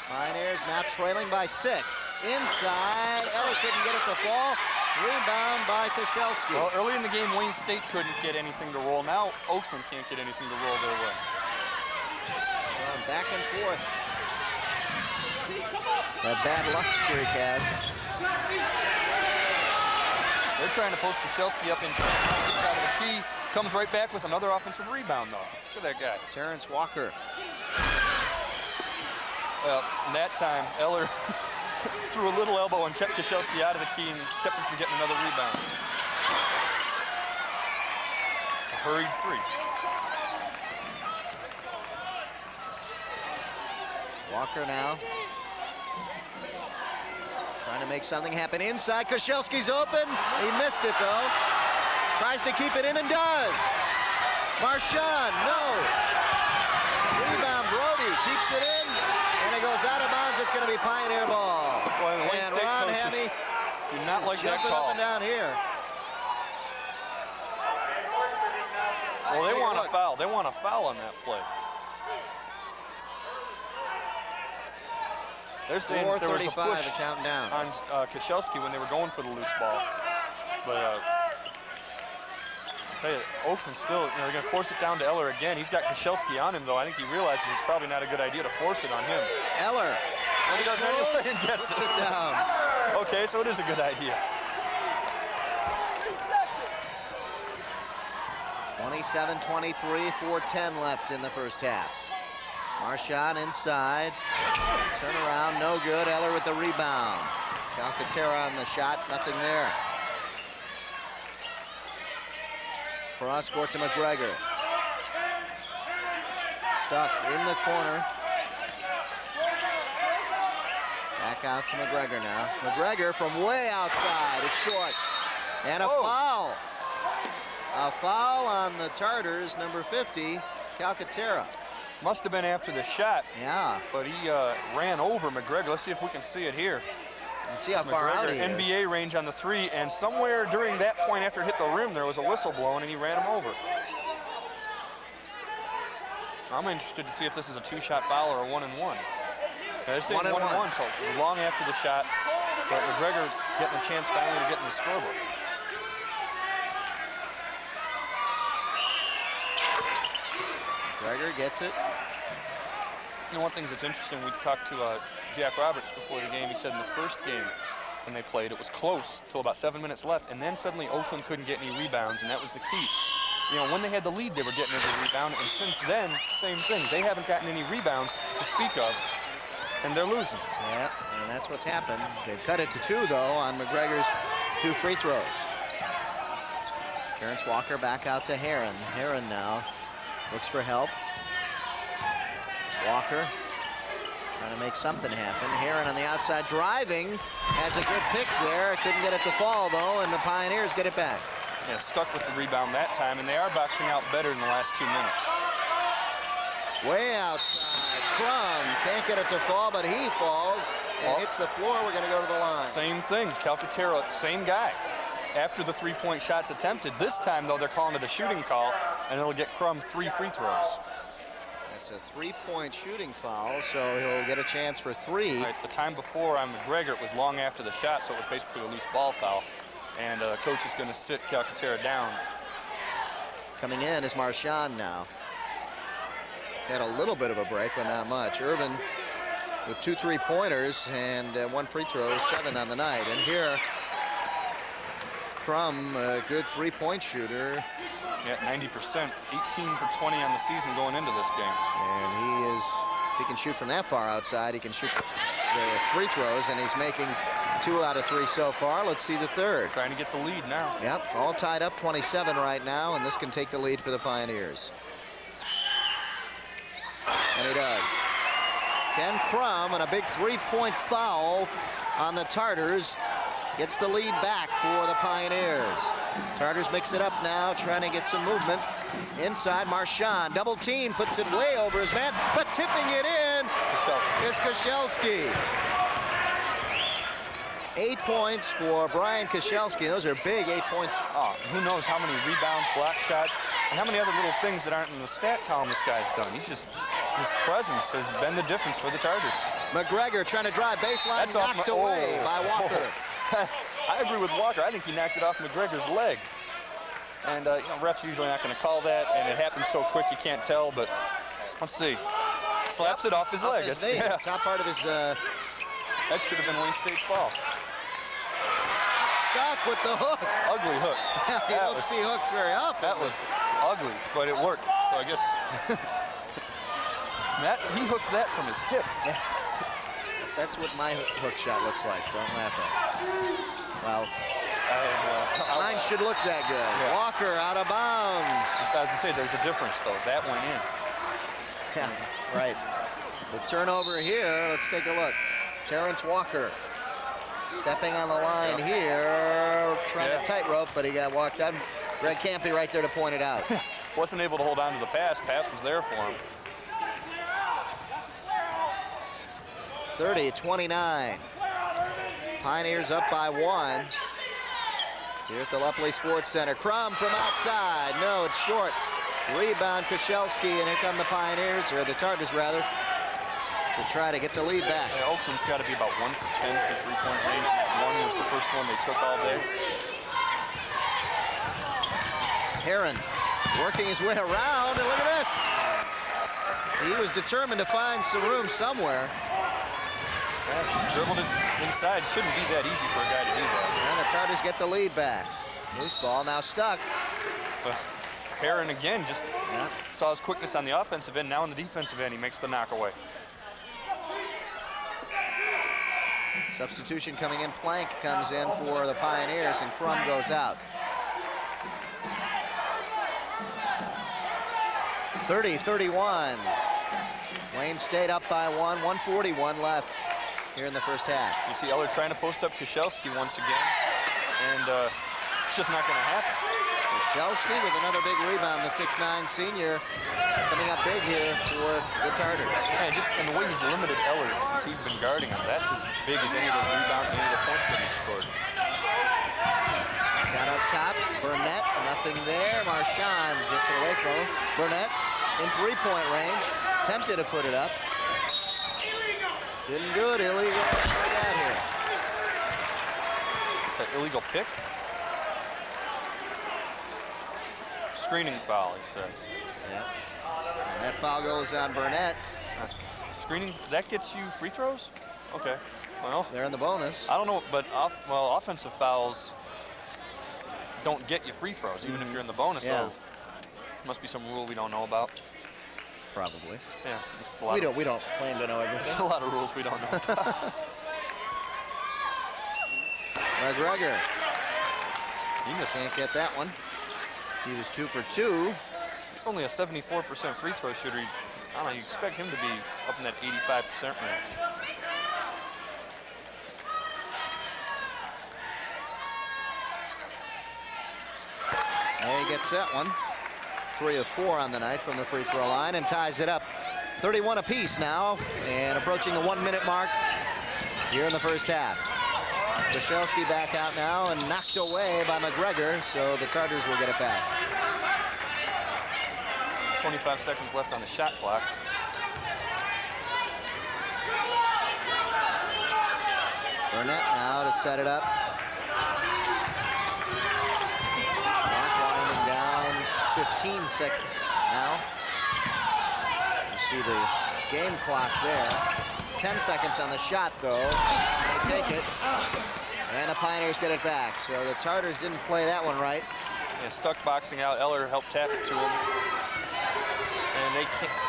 S2: Pioneers now trailing by 6. Inside, Eller couldn't get it to fall. Rebound by Koscielski.
S4: Well, early in the game, Wayne State couldn't get anything to roll. Now, Oakland can't get anything to roll their way.
S2: Well, back and forth. That bad luck streak has.
S4: They're trying to post Koscielski up inside of the key. Comes right back with another offensive rebound, though. Look at that guy.
S2: Terrence Walker.
S4: Well, in that time, Eller threw a little elbow and kept Koscielski out of the key and kept him from getting another rebound. A hurried three.
S2: Walker now. Trying to make something happen inside. Koscielski's open. He missed it, though. Tries to keep it in and does. Marchand, no. Rebound, Brody keeps it in. And it goes out of bounds. It's going to be Pioneer ball.
S4: Boy,
S2: and Ron Hammy
S4: do not like that
S2: jumping
S4: call.
S2: up and down here.
S4: Well, they want a foul. They want a foul on that play. They're saying that there was a push on Koscielski when they were going for the loose ball. But I tell you, Oakland still, they're going to force it down to Eller again. He's got Koscielski on him, though. I think he realizes it's probably not a good idea to force it on him.
S2: Eller.
S4: He does anyway and gets
S2: it down.
S4: Okay, so it is a good idea.
S2: 27-23, 4:10 left in the first half. Marchand inside. Turn around, no good. Eller with the rebound. Calcaterra on the shot, nothing there. Cross court to McGregor. Stuck in the corner. Back out to McGregor now. McGregor from way outside. It's short. And a foul. A foul on the Tartars, number 50, Calcaterra.
S4: Must have been after the shot.
S2: Yeah.
S4: But he ran over McGregor. Let's see if we can see it here.
S2: Let's see how far out he is.
S4: NBA range on the 3, and somewhere during that point after it hit the rim, there was a whistle blown, and he ran him over. I'm interested to see if this is a 2-shot foul or a 1-and-1. They're saying 1-and-1, so long after the shot, but McGregor getting a chance finally to get in the scorebook.
S2: McGregor gets it.
S4: You know, one thing that's interesting, we talked to Jack Roberts before the game. He said in the first game when they played, it was close till about 7 minutes left, and then suddenly Oakland couldn't get any rebounds, and that was the key. You know, when they had the lead, they were getting every rebound, and since then, same thing. They haven't gotten any rebounds to speak of, and they're losing.
S2: Yeah, and that's what's happened. They've cut it to 2, though, on McGregor's 2 free throws. Terrence Walker back out to Heron. Heron now looks for help. Walker trying to make something happen. Heron on the outside driving. Has a good pick there. Couldn't get it to fall, though, and the Pioneers get it back.
S4: Yeah, stuck with the rebound that time, and they are boxing out better in the last 2 minutes.
S2: Way outside. Crum can't get it to fall, but he falls and hits the floor. We're going to go to the line.
S4: Same thing. Calcaterra, same guy. After the 3-point shots attempted. This time, though, they're calling it a shooting call, and it'll get Crum 3 free throws.
S2: That's a 3-point shooting foul, so he'll get a chance for 3.
S4: Right, the time before on McGregor, it was long after the shot, so it was basically a loose ball foul. And the coach is going to sit Calcaterra down.
S2: Coming in is Marchand now. Had a little bit of a break, but not much. Irvin with 2 3-pointers and 1 free throw, 7 on the night. And here, Crum, a good 3-point shooter.
S4: Yeah, 90%, 18 for 20 on the season going into this game.
S2: And he can shoot from that far outside. He can shoot the free throws, and he's making 2 out of 3 so far. Let's see the third.
S4: Trying to get the lead now.
S2: Yep, all tied up 27 right now, and this can take the lead for the Pioneers. And he does. Ken Crum, and a big 3-point foul on the Tartars, gets the lead back for the Pioneers. Tartars mix it up now, trying to get some movement. Inside, Marchand, double team, puts it way over his man, but tipping it in is Koscielski. 8 points for Brian Koscielski. Those are big 8 points.
S4: Oh, who knows how many rebounds, block shots, and how many other little things that aren't in the stat column this guy's done. His presence has been the difference for the Tartars.
S2: McGregor trying to drive baseline, knocked away by Walker.
S4: I agree with Walker. I think he knocked it off McGregor's leg. And refs usually not going to call that, and it happens so quick you can't tell, but let's see. Slaps it off his leg.
S2: His knee,
S4: yeah.
S2: top part of his...
S4: That should have been Wayne State's ball.
S2: Stuck with the hook.
S4: Ugly hook.
S2: You don't see hooks very often.
S4: That was ugly, but it worked. So I guess he hooked that from his hip.
S2: That's what my hook shot looks like. Don't laugh at it. Well, mine should look that good. Yeah. Walker out of bounds.
S4: As I say, there's a difference, though. That went in.
S2: Yeah, right. The turnover here, let's take a look. Terrence Walker stepping on the line here, trying to tightrope, but he got walked out. Greg Campy right there to point it out.
S4: Wasn't able to hold on to the pass. Pass was there for him.
S2: 30-29. Pioneers up by 1. Here at the Lupley Sports Center. Crum from outside. No, it's short. Rebound, Koscielski, and here come the Pioneers, or the Tartars rather, to try to get the lead back.
S4: Yeah, Oakland's got to be about 1 for 10 for 3-point range. One was the first one they took all day.
S2: Heron working his way around, and look at this. He was determined to find some room somewhere.
S4: Yeah, just dribbled it inside. Shouldn't be that easy for a guy to do that.
S2: And the Tartars get the lead back. Loose ball now stuck.
S4: Heron again just saw his quickness on the offensive end. Now on the defensive end, he makes the knockaway.
S2: Substitution coming in. Plank comes in for the Pioneers, and Crum goes out. 30-31. Wayne State up by 1. 1:41 left here in the first half.
S4: You see Eller trying to post up Koscielski once again, and it's just not going to happen.
S2: Koszalski with another big rebound, the 6'9" senior coming up big here for the Tartars.
S4: And just in the way he's limited Eller since he's been guarding him, that's as big as any of those rebounds, any of the points that he scored.
S2: Got up top, Burnett, nothing there. Marchand gets it away from him. Burnett in three-point range, tempted to put it up. Didn't do it, illegal. Out here.
S4: Is that illegal pick? Screening foul, he says.
S2: Yeah. And that foul goes on Burnett.
S4: Screening, that gets you free throws? Okay, well.
S2: They're in the bonus.
S4: I don't know, but offensive fouls don't get you free throws, even if you're in the bonus.
S2: Yeah.
S4: So must be some rule we don't know about.
S2: Probably.
S4: Yeah.
S2: We don't claim to know everything.
S4: There's a lot of rules we don't know about.
S2: McGregor.
S4: He missed.
S2: Can't get that one. He was 2 for 2.
S4: He's only a 74% free throw shooter. I don't know, you expect him to be up in that 85% range.
S2: And he gets that one. 3 of 4 on the night from the free throw line and ties it up. 31 apiece now and approaching the 1 minute mark here in the first half. Koszalski back out now and knocked away by McGregor, so the Tartars will get it back.
S4: 25 seconds left on the shot clock.
S2: Burnett now to set it up. Clock winding down, 15 seconds now. You see the game clocks there. 10 seconds on the shot, though. They take it, and the Pioneers get it back. So the Tartars didn't play that one right.
S4: And stuck boxing out. Eller helped tap it to him. And they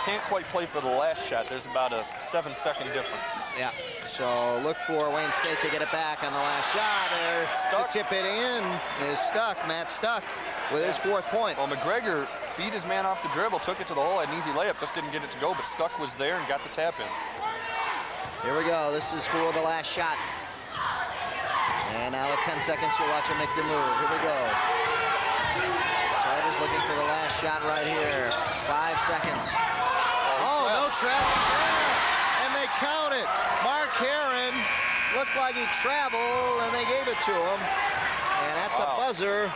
S4: can't quite play for the last shot. There's about a 7-second difference.
S2: Yeah. So look for Wayne State to get it back on the last shot. There,
S4: Stuck.
S2: to tip it in is Stuck. Matt Stuck with his 4th point.
S4: Well, McGregor beat his man off the dribble, took it to the hole, had an easy layup, just didn't get it to go, but Stuck was there and got the tap in.
S2: Here we go. This is for the last shot. And now at 10 seconds, you'll watch him make the move. Here we go. Chargers looking for the last shot right here. 5 seconds. Oh, no trap. Yeah. And they count it. Mark Heron looked like he traveled, and they gave it to him. And at the buzzer,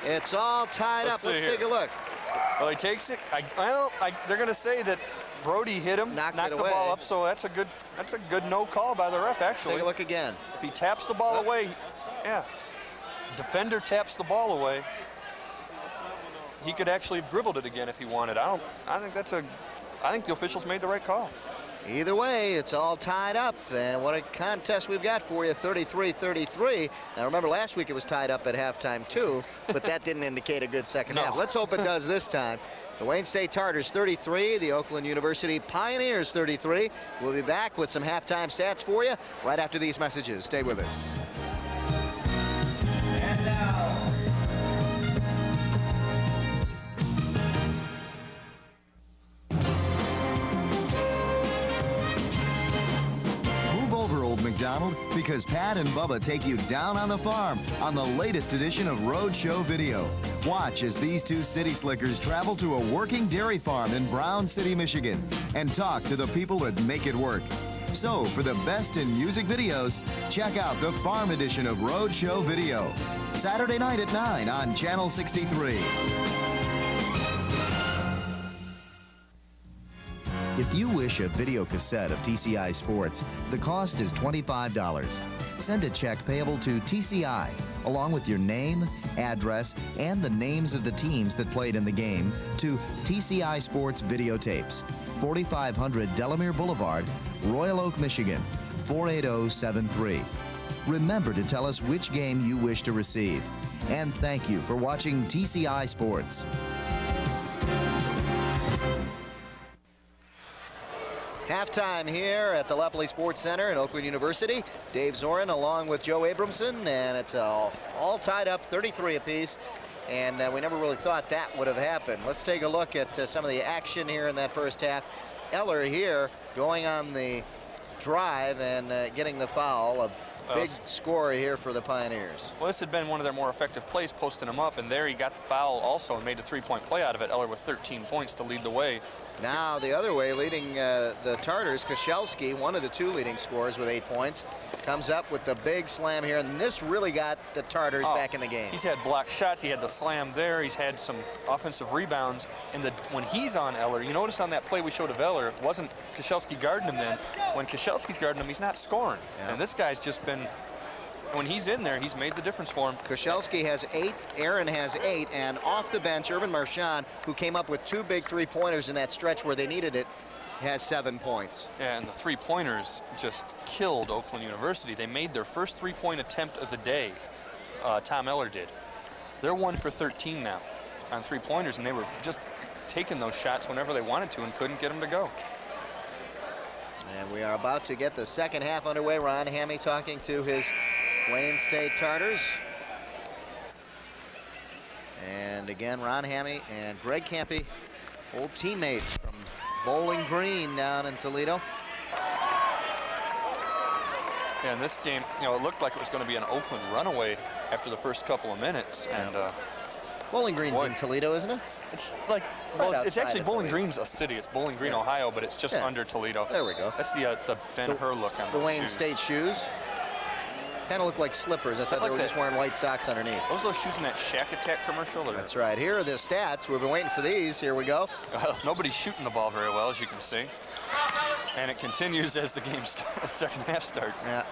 S2: it's all tied up. Let's take a look.
S4: Well, he takes it. They're going to say that Brody hit him, knocked the ball up, so that's a good no call by the ref, actually.
S2: Take a look again.
S4: If he taps the ball away, yeah. Defender taps the ball away, he could actually have dribbled it again if he wanted. I think the officials made the right call.
S2: Either way, it's all tied up, and what a contest we've got for you, 33-33. Now, remember, last week it was tied up at halftime, too, but that didn't indicate a good second half. Let's hope it does this time. The Wayne State Tartars 33, the Oakland University Pioneers 33. We'll be back with some halftime stats for you right after these messages. Stay with us.
S7: And now,
S1: Old McDonald, because Pat and Bubba take you down on the farm on the latest edition of Roadshow Video. Watch as these two city slickers travel to a working dairy farm in Brown City, Michigan, and talk to the people that make it work. So, for the best in music videos, check out the farm edition of Roadshow Video. Saturday night at 9 on Channel 63. If you wish a video cassette of TCI Sports, the cost is $25. Send a check payable to TCI, along with your name, address, and the names of the teams that played in the game, to TCI Sports Videotapes, 4500 Delamere Boulevard, Royal Oak, Michigan, 48073. Remember to tell us which game you wish to receive. And thank you for watching TCI Sports.
S2: Halftime here at the Lepley Sports Center in Oakland University. Dave Zorin along with Joe Abramson, and it's all tied up, 33 apiece. And we never really thought that would have happened. Let's take a look at some of the action here in that first half. Eller here going on the drive and getting the foul. big scorer here for the Pioneers.
S4: Well, this had been one of their more effective plays, posting him up, and there he got the foul also and made a three-point play out of it. Eller with 13 points to lead the way.
S2: Now the other way, leading the Tartars, Koscielski, one of the two leading scorers with 8 points, comes up with the big slam here, and this really got the Tartars back in the game.
S4: He's had blocked shots. He had the slam there. He's had some offensive rebounds. And when he's on Eller, you notice on that play we showed of Eller, it wasn't Koscielski guarding him then. When Koscielski's guarding him, he's not scoring.
S2: Yeah.
S4: And this guy's just been, when he's in there, he's made the difference for him.
S2: Koscielski has 8, Aaron has 8, and off the bench, Urban Marchand, who came up with 2 big three-pointers in that stretch where they needed it, has 7 points.
S4: Yeah, and the three-pointers just killed Oakland University. They made their first three-point attempt of the day. Tom Eller did. They're 1 for 13 now on three-pointers, and they were just taking those shots whenever they wanted to and couldn't get them to go.
S2: And we are about to get the second half underway. Ron Hammy talking to his Wayne State Tartars. And again, Ron Hammy and Greg Campy, old teammates from Bowling Green down in Toledo.
S4: Yeah, in this game, you know, it looked like it was going to be an Oakland runaway after the first couple of minutes. And
S2: Bowling Green's in Toledo, isn't it?
S4: it's like, well, it's actually Bowling Green's a city. It's Bowling Green, Ohio, but it's just under Toledo.
S2: There we go.
S4: That's the Ben-Hur look on
S2: the
S4: those
S2: Wayne
S4: shoes.
S2: State shoes. Kind of look like slippers. I thought
S4: like
S2: they were
S4: that.
S2: just wearing white socks underneath.
S4: What was those shoes in that Shack Attack commercial? Or?
S2: That's right. Here are the stats. We've been waiting for these. Here we go.
S4: Well, nobody's shooting the ball very well, as you can see. And it continues as the game second half starts.
S2: Yeah.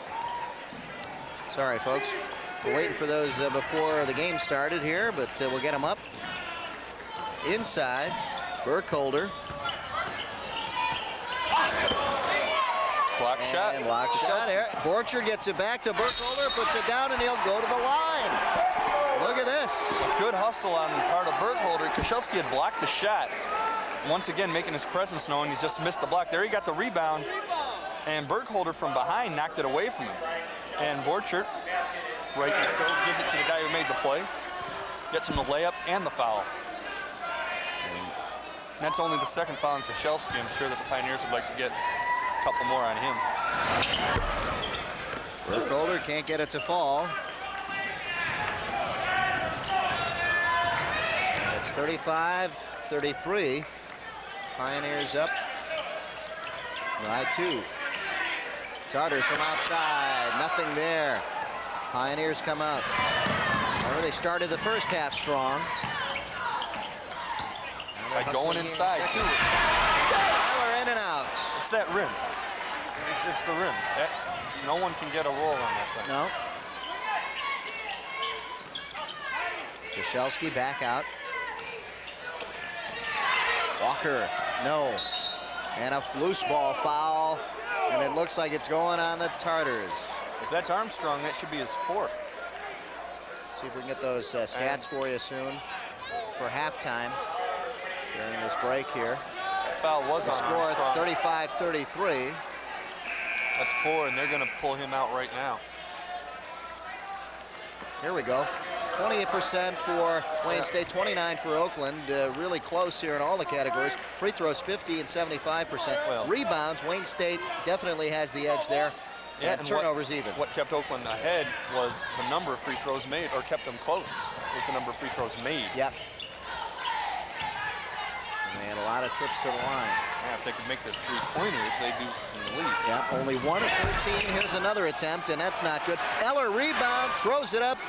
S2: Sorry, folks. We're waiting for those before the game started here, but we'll get them up. Inside, Burkholder.
S4: Block shot.
S2: And block shot there. Borchard gets it back to Burkholder, puts it down, and he'll go to the line. Look at this.
S4: A good hustle on the part of Burkholder. Koscielski had blocked the shot. Once again, making his presence known. He's just missed the block. There he got the rebound. And Burkholder from behind knocked it away from him. And Borchard, right, so gives it to the guy who made the play. Gets him the layup and the foul. And that's only the second foul on Koscielski. I'm sure that the Pioneers would like to get a couple more on him.
S2: Burkholder can't get it to fall. And it's 35-33. Pioneers up by 2. Tartars from outside, nothing there. Pioneers come up. Remember, they started the first half strong.
S4: By going inside, too.
S2: Eller in and out.
S4: It's that rim. It's the rim. No one can get a roll on that thing.
S2: No. Koscielski back out. Walker, no. And a loose ball foul. And it looks like it's going on the Tartars.
S4: If that's Armstrong, that should be his 4th.
S2: See if we can get those stats for you soon for halftime during this break here.
S4: That foul was
S2: The
S4: on
S2: score
S4: Armstrong.
S2: 35-33.
S4: That's 4, and they're going to pull him out right now.
S2: Here we go. 28% for Wayne State, 29 for Oakland. Really close here in all the categories. Free throws 50 and 75%.
S4: Well,
S2: Rebounds, Wayne State definitely has the edge there.
S4: Yeah,
S2: and
S4: and
S2: turnovers even.
S4: What kept Oakland ahead was the number of free throws made, or kept them close, was the number of free throws made.
S2: Yep. And they had a lot of trips to the line.
S4: Yeah, if they could make their three-pointers, they'd be in the lead.
S2: Yeah, only 1 of 13. Here's another attempt, and that's not good. Eller rebounds, throws it up.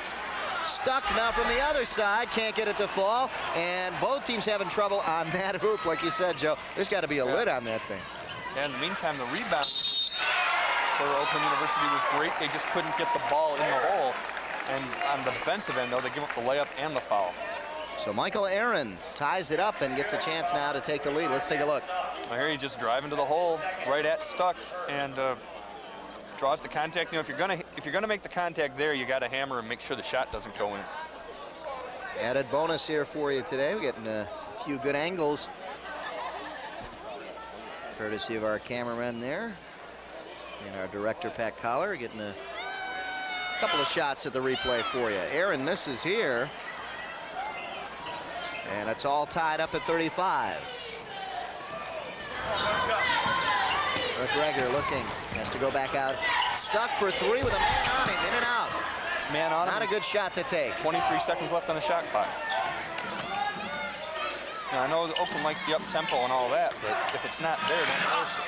S2: Stuck now from the other side, can't get it to fall, and both teams having trouble on that hoop, like you said, Joe. There's got to be a lid on that thing.
S4: And in the meantime, the rebound for Oakland University was great. They just couldn't get the ball in the hole. And on the defensive end, though, they give up the layup and the foul.
S2: So Michael Aaron ties it up and gets a chance now to take the lead. Let's take a look.
S4: Well, here he just driving to the hole, right at Stuck, and draws the contact. You know, if you're gonna make the contact there, you got to hammer and make sure the shot doesn't go in.
S2: Added bonus here for you today. We're getting a few good angles, courtesy of our cameraman there and our director Pat Collar. Getting a couple of shots at the replay for you. Aaron misses here, and it's all tied up at 35. McGregor looking, has to go back out. Stuck for three with a man on him, in and out.
S4: Man on him.
S2: Not a good shot to take.
S4: 23 seconds left on the shot clock. Now, I know that Oakland likes the up-tempo and all that, but if it's not there, don't force it.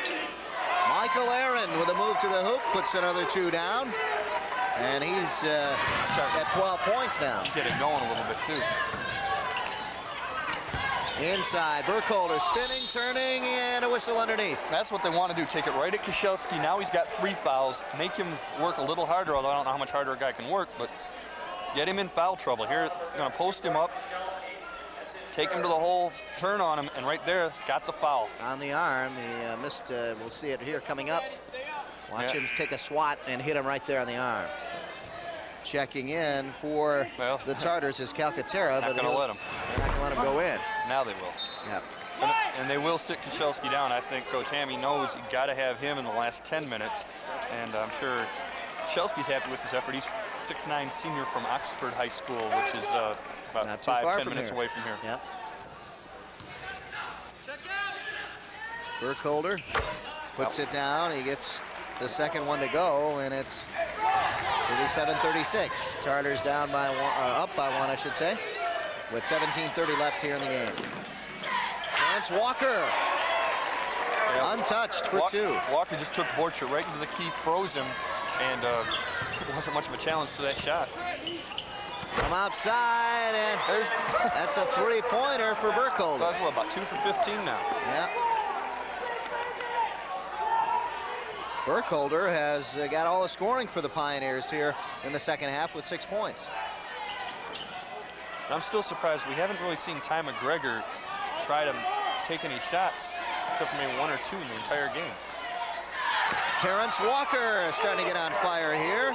S2: Michael Aaron with a move to the hoop, puts another two down. And he's at 12 points now.
S4: Get it going a little bit, too.
S2: Inside, Burkholder spinning, turning, and a whistle underneath.
S4: That's what they want to do, take it right at Koscielski. Now he's got 3 fouls. Make him work a little harder, although I don't know how much harder a guy can work, but get him in foul trouble. Here, going to post him up, take him to the hole, turn on him, and right there, got the foul.
S2: On the arm, he missed, we'll see it here coming up. Watch him take a swat and hit him right there on the arm. Checking in for the Tartars is Calcaterra,
S4: but
S2: they're not going to let him go in.
S4: Now they will.
S2: Yeah.
S4: And they will sit Koscielski down. I think Coach Hammy knows you got to have him in the last 10 minutes. And I'm sure Koscielski's happy with his effort. He's 6'9" senior from Oxford High School, which is about 5-10 minutes away from here.
S2: Yep. Burkholder puts it down. He gets the second one to go, and it's 37-36. Tartars down by one, up by one, I should say, with 17:30 left here in the game. Terrence Walker, untouched for two.
S4: Walker just took Borchardt right into the key, froze him, and it wasn't much of a challenge to that shot.
S2: From outside, and that's a three-pointer for Burkholder.
S4: So that's what, about 2 for 15 now.
S2: Yeah. Burkholder has got all the scoring for the Pioneers here in the second half with 6 points.
S4: I'm still surprised we haven't really seen Ty McGregor try to take any shots, except for maybe 1 or 2 in the entire game.
S2: Terrence Walker is starting to get on fire here.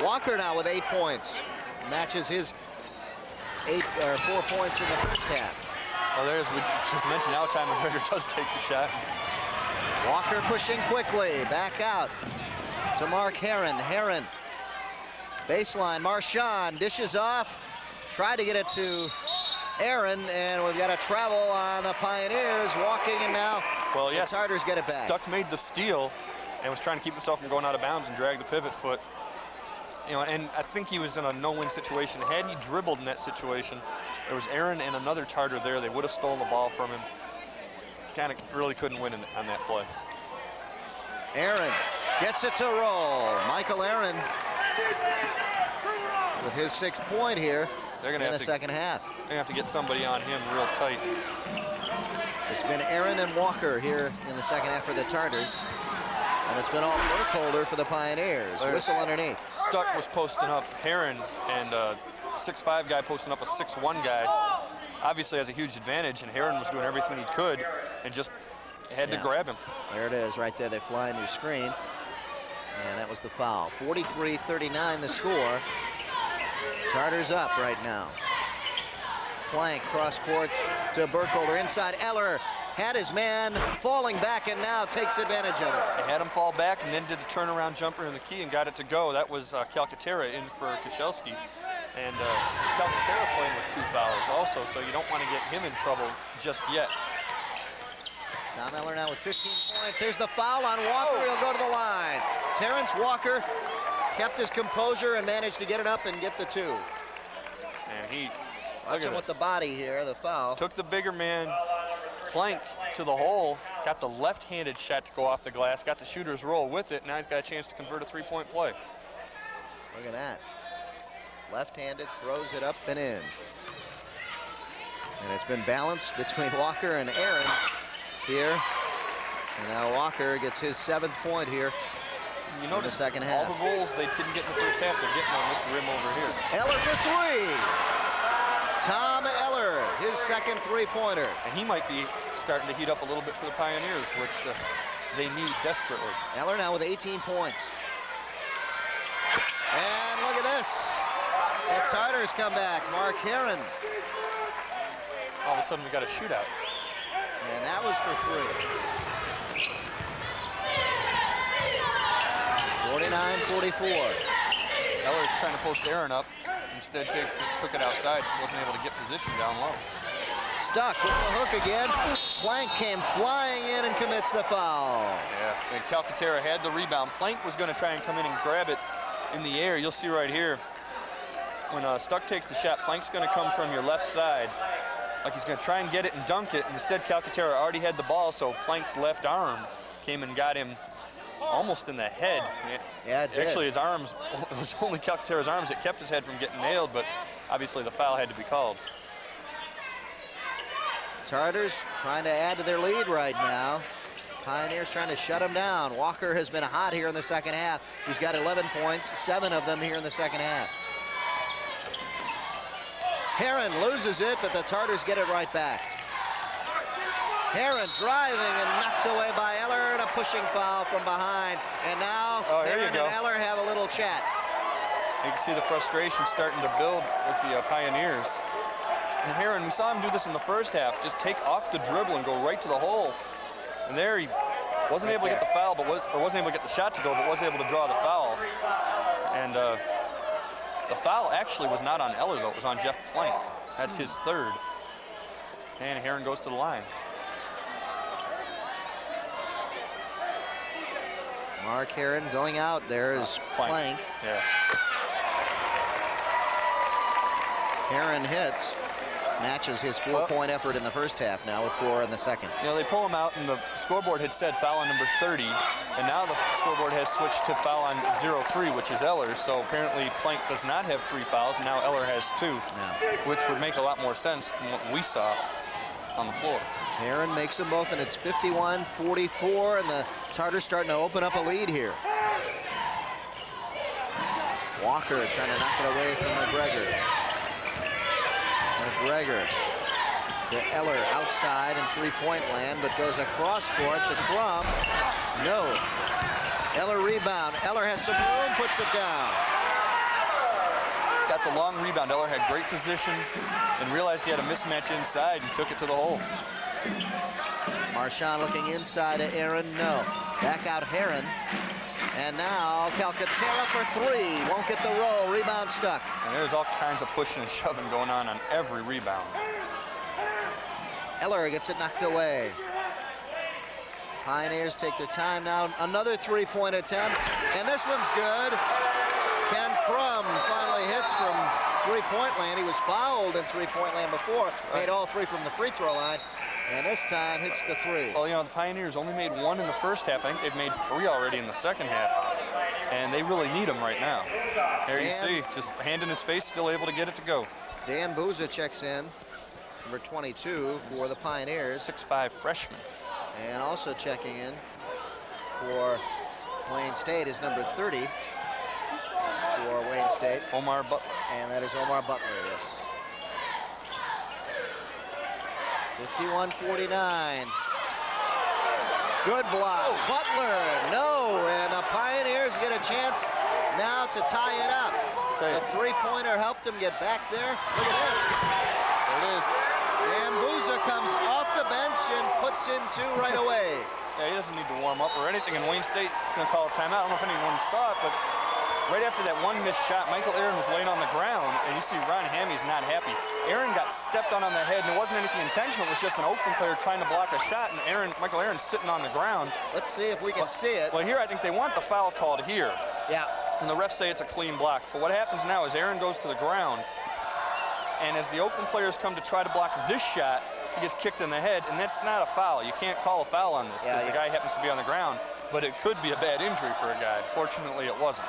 S2: Walker now with 8 points. Matches his 4 points in the first half.
S4: Well, we just mentioned now Ty McGregor does take the shot.
S2: Walker pushing quickly, back out to Mark Herron. Herron, baseline, Marchand dishes off, tried to get it to Aaron, and we've got a travel on the Pioneers, walking, and now the Tartars get it back.
S4: Stuck made the steal and was trying to keep himself from going out of bounds and drag the pivot foot. You know, and I think he was in a no-win situation. Had he dribbled in that situation, there was Aaron and another Tartar there. They would have stolen the ball from him. Kind of really couldn't win on that play.
S2: Aaron gets it to roll. Michael Aaron with his 6th point here in the second half.
S4: They're going to have to get somebody on him real tight.
S2: It's been Aaron and Walker here in the second half for the Tartars. And it's been all Burkholder for the Pioneers. Whistle underneath.
S4: Stuck was posting up Herron, and 6'5" guy posting up a 6'1" guy. Obviously has a huge advantage, and Herron was doing everything he could and just had to grab him.
S2: There it is right there. They fly into your screen. And that was the foul. 43-39 the score. Tartars up right now. Plank cross court to Burkholder inside. Eller had his man falling back and now takes advantage of it.
S4: He had him fall back and then did the turnaround jumper in the key and got it to go. That was Calcaterra in for Koscielski. And Calcaterra playing with 2 fouls also, so you don't want to get him in trouble just yet.
S2: Tom Eller now with 15 points. Here's the foul on Walker. He'll go to the line. Terrence Walker kept his composure and managed to get it up and get the 2.
S4: And he,
S2: watch him with the body here, the foul.
S4: Took the bigger man, Plank, to the hole, got the left-handed shot to go off the glass, got the shooter's roll with it. Now he's got a chance to convert a 3-point play.
S2: Look at that. Left-handed, throws it up and in. And it's been balanced between Walker and Aaron here. And now Walker gets his 7th point here in the second half.
S4: All the rolls they didn't get in the first half, they're getting on this rim over here.
S2: Eller for 3. Tom Eller, his 2nd 3-pointer.
S4: And he might be starting to heat up a little bit for the Pioneers, which they need desperately.
S2: Eller now with 18 points. And look at this. The Tartars come back. Mark Herron.
S4: All of a sudden we got a shootout.
S2: And that was for 3. 49-44.
S4: Eller's trying to post Aaron up. Instead took it outside, so wasn't able to get position down low.
S2: Stuck with the hook again. Plank came flying in and commits the foul.
S4: Yeah, and Calcaterra had the rebound. Plank was going to try and come in and grab it in the air. You'll see right here, when Stuck takes the shot, Plank's going to come from your left side. Like he's going to try and get it and dunk it. And instead, Calcaterra already had the ball, so Plank's left arm came and got him almost in the head.
S2: Yeah, it did.
S4: Actually, his arms, it was only Calcaterra's arms that kept his head from getting nailed, but obviously the foul had to be called.
S2: Tartars trying to add to their lead right now. Pioneers trying to shut them down. Walker has been hot here in the second half. He's got 11 points, 7 of them here in the second half. Heron loses it, but the Tartars get it right back. Heron driving and knocked away by Eller, and a pushing foul from behind. And now Heron and Eller have a little chat.
S4: You can see the frustration starting to build with the Pioneers. And Heron, we saw him do this in the first half, just take off the dribble and go right to the hole. And there he wasn't able to get the foul, but wasn't able to get the shot to go, but was able to draw the foul. And the foul actually was not on Eller, though. It was on Jeff Plank. That's his third. And Heron goes to the line.
S2: Mark Heron going out. There is Plank.
S4: Yeah.
S2: Heron hits. Matches his 4-point effort in the first half now with 4 in the second.
S4: You know, they pull him out, and the scoreboard had said foul on number 30, and now the scoreboard has switched to foul on 03, which is Eller. So apparently Plank does not have 3 fouls, and now Eller has 2, which would make a lot more sense than what we saw on the floor.
S2: Heron makes them both, and it's 51-44, and the Tartars starting to open up a lead here. Walker trying to knock it away from McGregor. McGregor to Eller outside in 3-point land, but goes across court to Crum. No. Eller rebound. Eller has some room, puts it down.
S4: Got the long rebound. Eller had great position and realized he had a mismatch inside and took it to the hole.
S2: Marchand looking inside at Aaron. No. Back out Heron. And now Calcaterra for 3. Won't get the roll. Rebound Stuck.
S4: And there's all kinds of pushing and shoving going on every rebound.
S2: Eller gets it knocked away. Pioneers take their time now. Another 3-point attempt. And this one's good. Ken Crum finally hits from 3-point land. He was fouled in 3-point land before. Made all 3 from the free throw line. And this time hits the 3.
S4: Well, you know, the Pioneers only made 1 in the first half. I think they've made 3 already in the second half. And they really need them right now. There you see, just hand in his face, still able to get it to go.
S2: Dan Booza checks in, number 22 for the Pioneers.
S4: 6'5" freshman.
S2: And also checking in for Wayne State is number 30 for Wayne State.
S4: Omar Butler.
S2: And that is Omar Butler, yes. 51-49. Good block. Oh. Butler, no. And the Pioneers get a chance now to tie it up. The 3-pointer helped them get back there. Look at this.
S4: There it is.
S2: And Booza comes off the bench and puts in 2 right away.
S4: Yeah, he doesn't need to warm up or anything. And Wayne State is going to call a timeout. I don't know if anyone saw it, but right after that one missed shot, Michael Aaron was laying on the ground, and you see Ron Hammy's not happy. Aaron got stepped on the head, and it wasn't anything intentional. It was just an Oakland player trying to block a shot, and Michael Aaron's sitting on the ground.
S2: Let's see if we can see it.
S4: Well, here I think they want the foul called here.
S2: Yeah.
S4: And the refs say it's a clean block. But what happens now is Aaron goes to the ground, and as the Oakland players come to try to block this shot, he gets kicked in the head, and that's not a foul. You can't call a foul on this because the guy happens to be on the ground, but it could be a bad injury for a guy. Fortunately, it wasn't.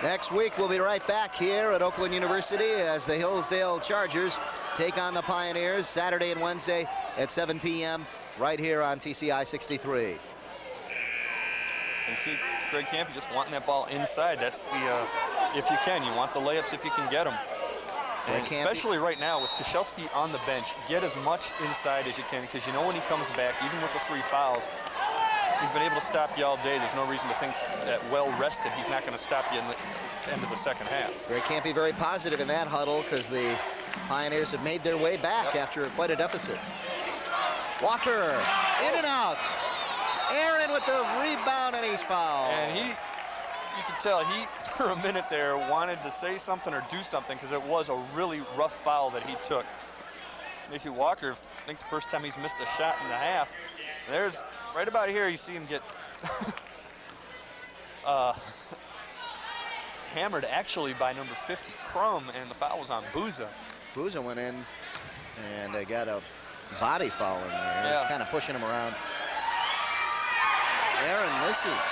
S2: Next week, we'll be right back here at Oakland University as the Hillsdale Chargers take on the Pioneers Saturday and Wednesday at 7 p.m. right here on TCI 63.
S4: And see Greg Campy just wanting that ball inside. That's the, if you can, you want the layups if you can get them. And especially right now with Koszelski on the bench, get as much inside as you can, because you know when he comes back, even with the 3 fouls, he's been able to stop you all day. There's no reason to think that well-rested, he's not going to stop you in the end of the second half.
S2: Gray can't be very positive in that huddle because the Pioneers have made their way back after quite a deficit. Walker, in and out. Aaron with the rebound, and he's fouled.
S4: And you can tell he, for a minute there, wanted to say something or do something because it was a really rough foul that he took. You see Walker, I think the first time he's missed a shot in the half. There's, right about here, you see him get hammered actually by number 50, Crum, and the foul was on Booza.
S2: Booza went in and got a body foul in there. He was kind of pushing him around. Aaron misses.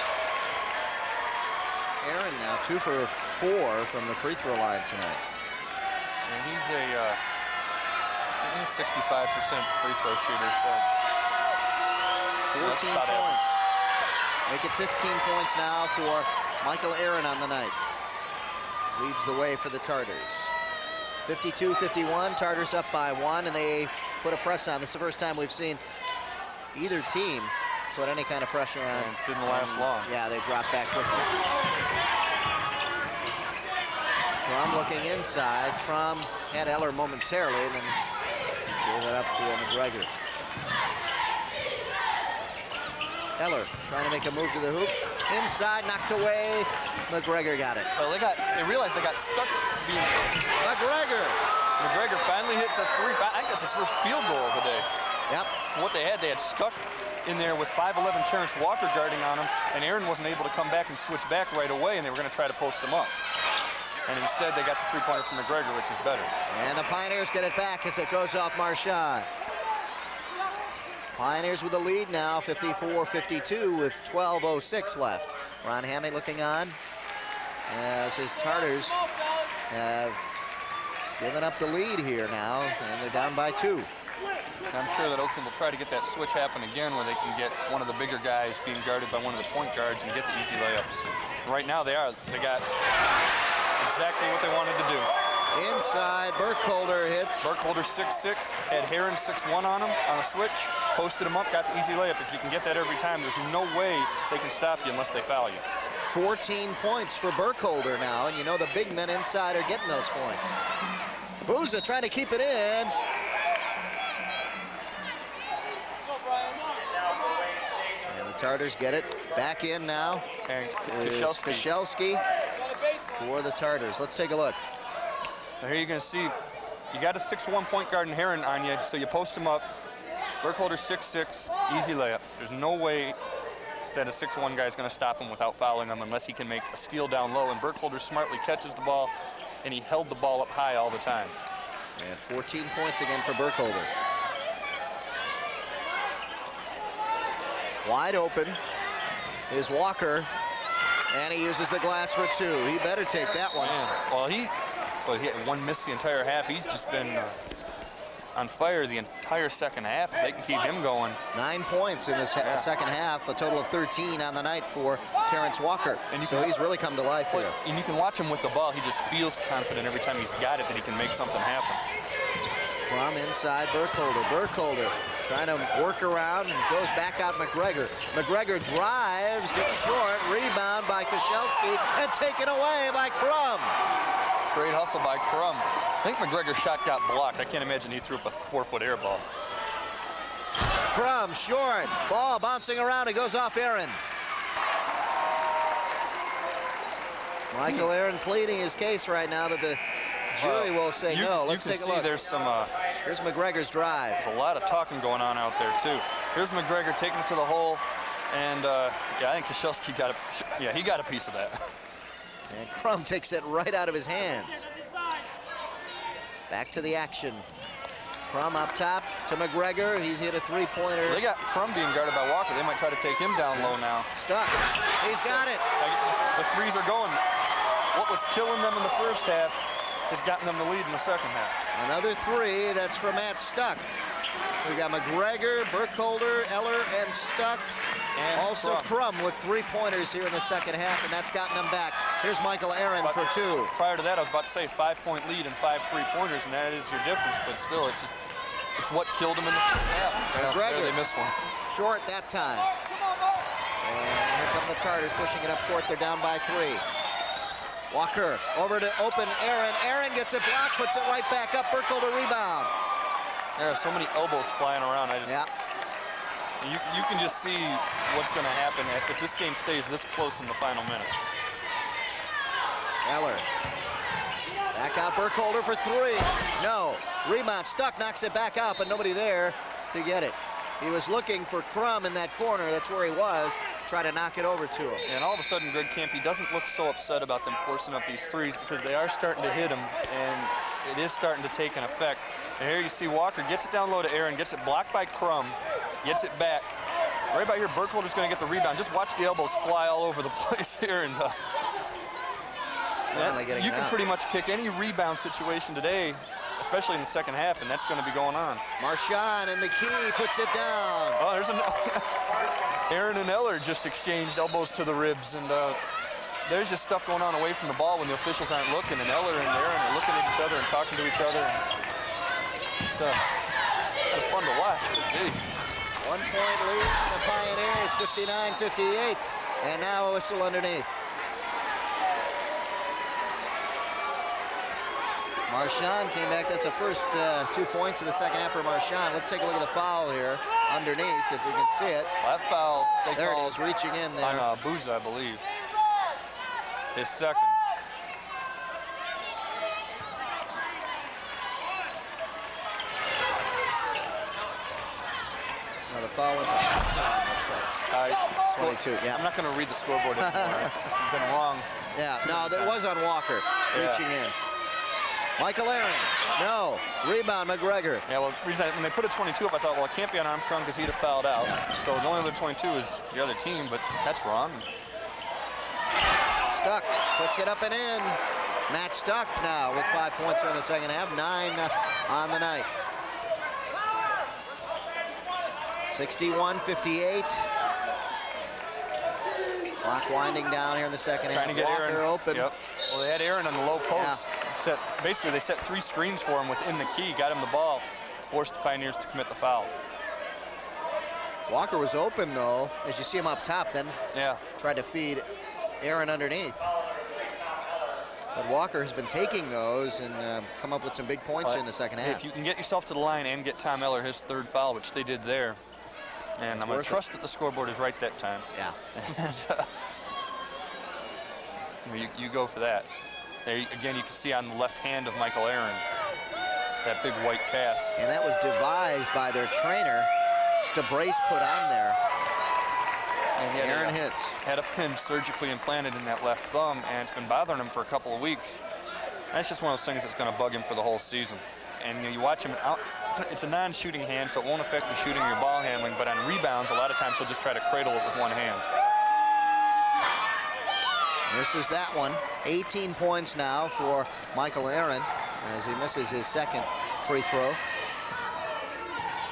S2: Aaron now 2 for 4 from the free throw line tonight.
S4: And he's a 65% free throw shooter, so
S2: 14 points. Make it 15 points now for Michael Aaron on the night. Leads the way for the Tartars. 52-51, Tartars up by 1, and they put a press on. This is the first time we've seen either team put any kind of pressure on.
S4: And didn't last long.
S2: Yeah, they dropped back quickly. Crum looking inside. Crum had Eller momentarily and then gave it up for McGregor. Eller trying to make a move to the hoop. Inside, knocked away. McGregor got it.
S4: Well, they realized they got stuck being... McGregor finally hits a 3. I think that's his first field goal of the day.
S2: Yep.
S4: And what they had stuck in there with 5'11" Terrence Walker guarding on him, and Aaron wasn't able to come back and switch back right away, and they were going to try to post him up. And instead, they got the 3-pointer from McGregor, which is better.
S2: And the Pioneers get it back as it goes off Marchand. Pioneers with the lead now, 54-52 with 12:06 left. Ron Hammond looking on as his Tartars have given up the lead here now, and they're down by 2.
S4: I'm sure that Oakland will try to get that switch happen again where they can get one of the bigger guys being guarded by one of the point guards and get the easy layups. Right now they got exactly what they wanted to do.
S2: Inside, Burkholder hits.
S4: Burkholder 6'6", had Heron 6'1" on him on a switch, posted him up, got the easy layup. If you can get that every time, there's no way they can stop you unless they foul you.
S2: 14 points for Burkholder now, and you know the big men inside are getting those points. Booza trying to keep it in. And the Tartars get it back in now.
S4: And
S2: Koszelski for the Tartars. Let's take a look.
S4: Now here you're going to see, you got a 6'1" point guard in Heron on you, so you post him up. Burkholder 6'6", easy layup. There's no way that a 6'1" guy is going to stop him without fouling him unless he can make a steal down low. And Burkholder smartly catches the ball, and he held the ball up high all the time.
S2: And 14 points again for Burkholder. Wide open is Walker, and he uses the glass for 2. He better take that one.
S4: Man. Well, he had 1 miss the entire half. He's just been on fire the entire second half. If they can keep him going.
S2: 9 points in this second half, a total of 13 on the night for Terrence Walker. And so he's really come to life here.
S4: And you can watch him with the ball. He just feels confident every time he's got it that he can make something happen.
S2: From inside Burkholder. Burkholder trying to work around and goes back out McGregor. McGregor drives, it's short, rebound by Koszelski, and taken away by Crum.
S4: Great hustle by Crum. I think McGregor's shot got blocked. I can't imagine he threw up a 4-foot air ball.
S2: Crum, short, ball bouncing around, it goes off Aaron. Michael Aaron pleading his case right now that the jury will say no. Let's take a look.
S4: There's some.
S2: Here's McGregor's drive.
S4: There's a lot of talking going on out there too. Here's McGregor taking it to the hole, and yeah, I think Koszelski got he got a piece of that.
S2: And Crum takes it right out of his hands. Back to the action. Crum up top to McGregor. He's hit a 3-pointer.
S4: They got Crum being guarded by Walker. They might try to take him down low now.
S2: Stuck. He's got it.
S4: The threes are going. What was killing them in the first half has gotten them the lead in the second half.
S2: Another 3, that's for Matt Stuck. We got McGregor, Burkholder, Eller, and Stuck.
S4: And
S2: also Crum with 3-pointers here in the second half, and that's gotten them back. Here's Michael Aaron for 2.
S4: Prior to that, I was about to say 5-point lead and 5 3-pointers, and that is your difference. But still, it's what killed them in the first half.
S2: McGregor,
S4: they missed one.
S2: Short that time. And here come the Tartars pushing it up court. They're down by 3. Walker over to open Aaron. Aaron gets it blocked, puts it right back up. Burkholder rebound.
S4: There are so many elbows flying around. You can just see what's going to happen if this game stays this close in the final minutes.
S2: Eller. Back out Burkholder for 3. No. Rebound. Stuck. Knocks it back out, but nobody there to get it. He was looking for Crum in that corner. That's where he was. Try to knock it over to him.
S4: And all of a sudden, Greg Campy doesn't look so upset about them forcing up these threes because they are starting to hit him, and it is starting to take an effect. And here you see Walker gets it down low to Aaron, gets it blocked by Crum, gets it back. Right about here, Burkholder's going to get the rebound. Just watch the elbows fly all over the place here. And you can pretty much pick any rebound situation today, especially in the second half, and that's going to be going on.
S2: Marchand in the key, puts it down.
S4: Oh, there's Aaron and Eller just exchanged elbows to the ribs, and there's just stuff going on away from the ball when the officials aren't looking, and Eller and Aaron are looking at each other and talking to each other. It's kind of fun to watch, but gee.
S2: 1-point lead for the Pioneers, 59-58, and now a whistle underneath. Marchand came back. That's the first 2 points in the second half for Marchand. Let's take a look at the foul here underneath, if we can see it.
S4: Well, that foul,
S2: there it is, reaching in there.
S4: On Booza, I believe. His second.
S2: No, the foul went to halftime, looks like. 22, yeah.
S4: I'm not going to read the scoreboard anymore. It's been wrong.
S2: Yeah, no, that was on Walker, reaching in. Michael Aaron, no. Rebound, McGregor.
S4: Yeah, well, when they put a 22 up, I thought, well, it can't be on Armstrong because he'd have fouled out. Yeah. So the only other 22 is the other team, but that's wrong.
S2: Stuck, puts it up and in. Matt Stuck now with 5 points in the second half, 9 on the night. 61-58. Clock winding down here in the second half.
S4: Trying to get
S2: Walker
S4: Aaron
S2: open.
S4: Yep. Well, they had Aaron on the low post.
S2: Yeah.
S4: Basically, they set 3 screens for him within the key, got him the ball, forced the Pioneers to commit the foul.
S2: Walker was open, though, as you see him up top, then tried to feed Aaron underneath. But Walker has been taking those and come up with some big points here in the second half.
S4: If you can get yourself to the line and get Tom Eller his 3rd foul, which they did there, and I'm going to trust that the scoreboard is right that time.
S2: Yeah.
S4: You go for that. There, again, you can see on the left hand of Michael Aaron, that big white cast.
S2: And that was devised by their trainer, just a brace put on there. And Aaron hits.
S4: Had a pin surgically implanted in that left thumb, and it's been bothering him for a couple of weeks. That's just one of those things that's going to bug him for the whole season. And you watch him out. It's a non-shooting hand, so it won't affect the shooting or your ball handling, but on rebounds, a lot of times he'll just try to cradle it with one hand.
S2: This is that one. 18 points now for Michael Aaron as he misses his second free throw.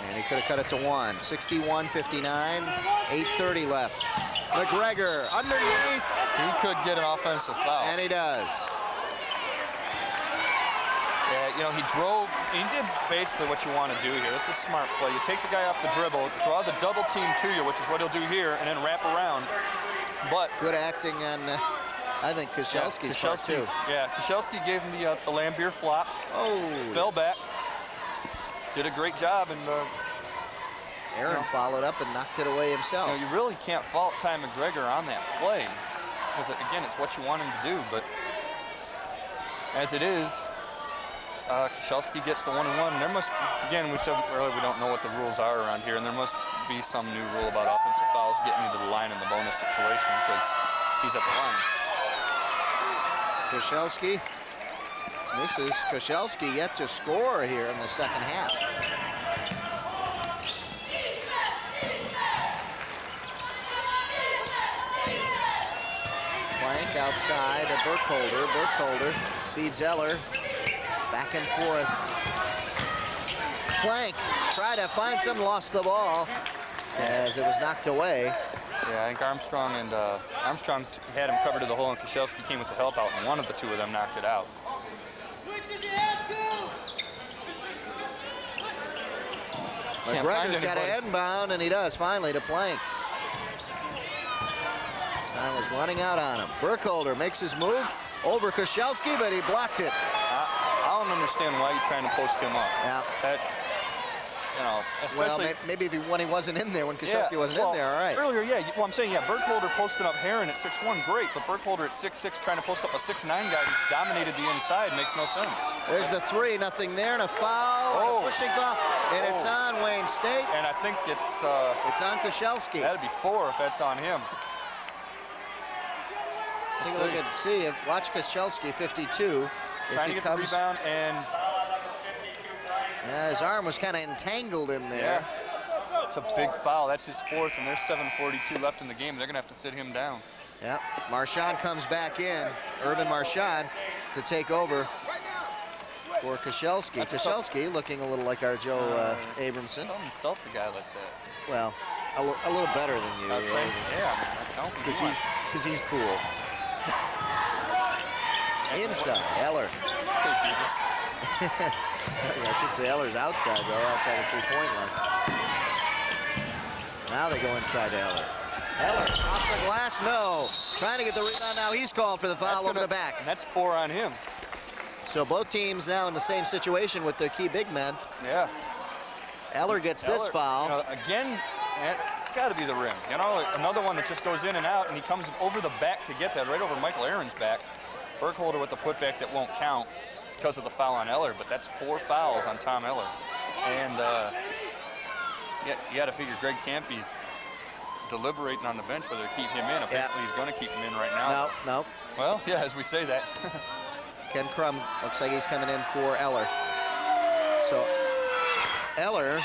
S2: And he could have cut it to 1. 61-59, 8:30 left. McGregor underneath.
S4: He could get an offensive foul.
S2: And he does.
S4: Yeah, he drove. He did basically what you want to do here. This is a smart play. You take the guy off the dribble, draw the double team to you, which is what he'll do here, and then wrap around. But
S2: good acting on, I think, Koscielski's part too.
S4: Yeah, Koscielski gave him the Lambier flop.
S2: Oh.
S4: Fell back. Did a great job, and
S2: Aaron followed up and knocked it away himself.
S4: You really can't fault Ty McGregor on that play, because again, it's what you want him to do. But as it is, Koscielski gets the 1-and-1. There must, again, we said earlier we don't know what the rules are around here, and there must be some new rule about offensive fouls getting you to the line in the bonus situation because he's at the line.
S2: Koscielski. This is Koscielski yet to score here in the second half. Plank outside to Burkholder. Burkholder feeds Eller. Back and forth. Plank tried to find some, lost the ball as it was knocked away.
S4: Yeah, I think Armstrong had him covered to the hole, and Koscielski came with the help out, and one of the two of them knocked it out.
S2: McGregor's got a headbound, and he does finally to Plank. Time was running out on him. Burkholder makes his move over Koscielski, but he blocked it.
S4: I don't understand why you're trying to post him up.
S2: Yeah.
S4: That, you know, especially...
S2: Well, maybe when he wasn't in there, when Koscielski wasn't in there, all right.
S4: Earlier, yeah. Well, I'm saying, yeah, Burkholder posted up Heron at 6'1", great, but Burkholder at 6'6", trying to post up a 6'9" guy who's dominated the inside makes no sense.
S2: There's the three, nothing there, and a foul, a pushing foul, and it's on Wayne State.
S4: And I think it's
S2: on Koscielski.
S4: That'd be 4 if that's on him.
S2: Take a look at, watch Koscielski, 52.
S4: Trying to get the rebound, and...
S2: Yeah, his arm was kind of entangled in there.
S4: Yeah. It's a big foul. That's his 4th, and there's 7:42 left in the game. They're going to have to sit him down.
S2: Yep. Marchand comes back in, Urban Marchand, to take over for Koscielski. Koscielski looking a little like our Joe Abramson.
S4: Don't insult the guy like that.
S2: Well, a little better than you.
S4: I was saying, yeah, I don't think
S2: because he's cool. Inside, Eller. I should say Eller's outside, though, outside the three-point line. Now they go inside to Eller. Eller, off the glass, no. Trying to get the rebound, now he's called for the foul over the back.
S4: And that's 4 on him.
S2: So both teams now in the same situation with their key big men.
S4: Yeah.
S2: Eller gets this foul.
S4: You know, again, it's got to be the rim. You know, another one that just goes in and out, and he comes over the back to get that, right over Michael Aaron's back. Burkholder with the putback that won't count because of the foul on Eller, but that's 4 fouls on Tom Eller. And you got to figure Greg Campy's deliberating on the bench whether to keep him in. Apparently he's going to keep him in right now.
S2: No.
S4: Well, yeah, as we say that.
S2: Ken Crum looks like he's coming in for Eller. So Eller,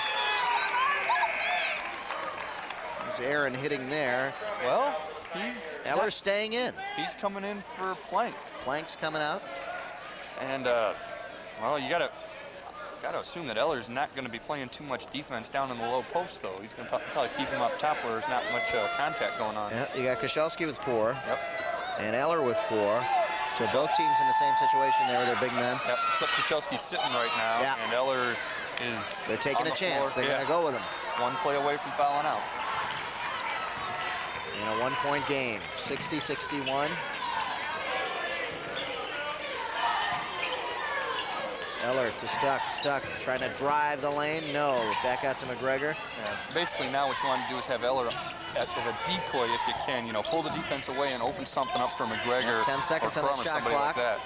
S2: there's Aaron hitting there.
S4: Well,
S2: Eller's staying in.
S4: He's coming in for Plank.
S2: Plank's coming out.
S4: And, well, you got to assume that Eller's not going to be playing too much defense down in the low post, though. He's going to probably keep him up top where there's not much contact going on.
S2: Yeah, you got Koscielski with 4.
S4: Yep.
S2: And Eller with 4. So both teams in the same situation there with their big men.
S4: Yep, except Koscielski's sitting right now,
S2: yeah.
S4: And Eller is
S2: They're taking a chance.
S4: Floor.
S2: They're going to go with him.
S4: 1 play away from fouling out.
S2: In a 1-point game, 60-61. Eller to Stuck, trying to drive the lane. No, back out to McGregor.
S4: Yeah. Basically now what you want to do is have Eller as a decoy if you can. You know, pull the defense away and open something up for McGregor.
S2: 10 seconds on the shot clock.
S4: Like that.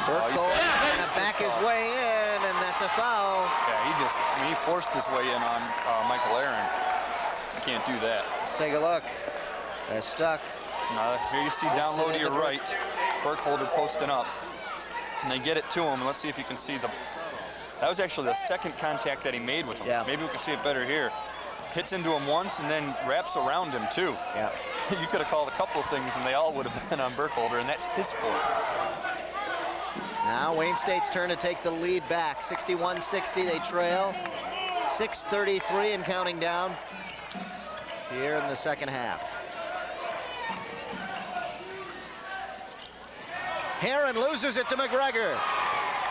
S2: Burkholder trying to back his way in, and that's a foul.
S4: Yeah, he forced his way in on Michael Aaron. You can't do that.
S2: Let's take a look. They're Stuck.
S4: Here you see down low to your right, Burkholder posting up. And they get it to him, and let's see if you can see that was actually the second contact that he made with him.
S2: Yeah.
S4: Maybe we can see it better here. Hits into him once and then wraps around him too.
S2: Yeah.
S4: You could have called a couple of things and they all would have been on Burkholder, and that's his fault.
S2: Now Wayne State's turn to take the lead back. 61-60, they trail. 6:33 and counting down here in the second half. Heron loses it to McGregor.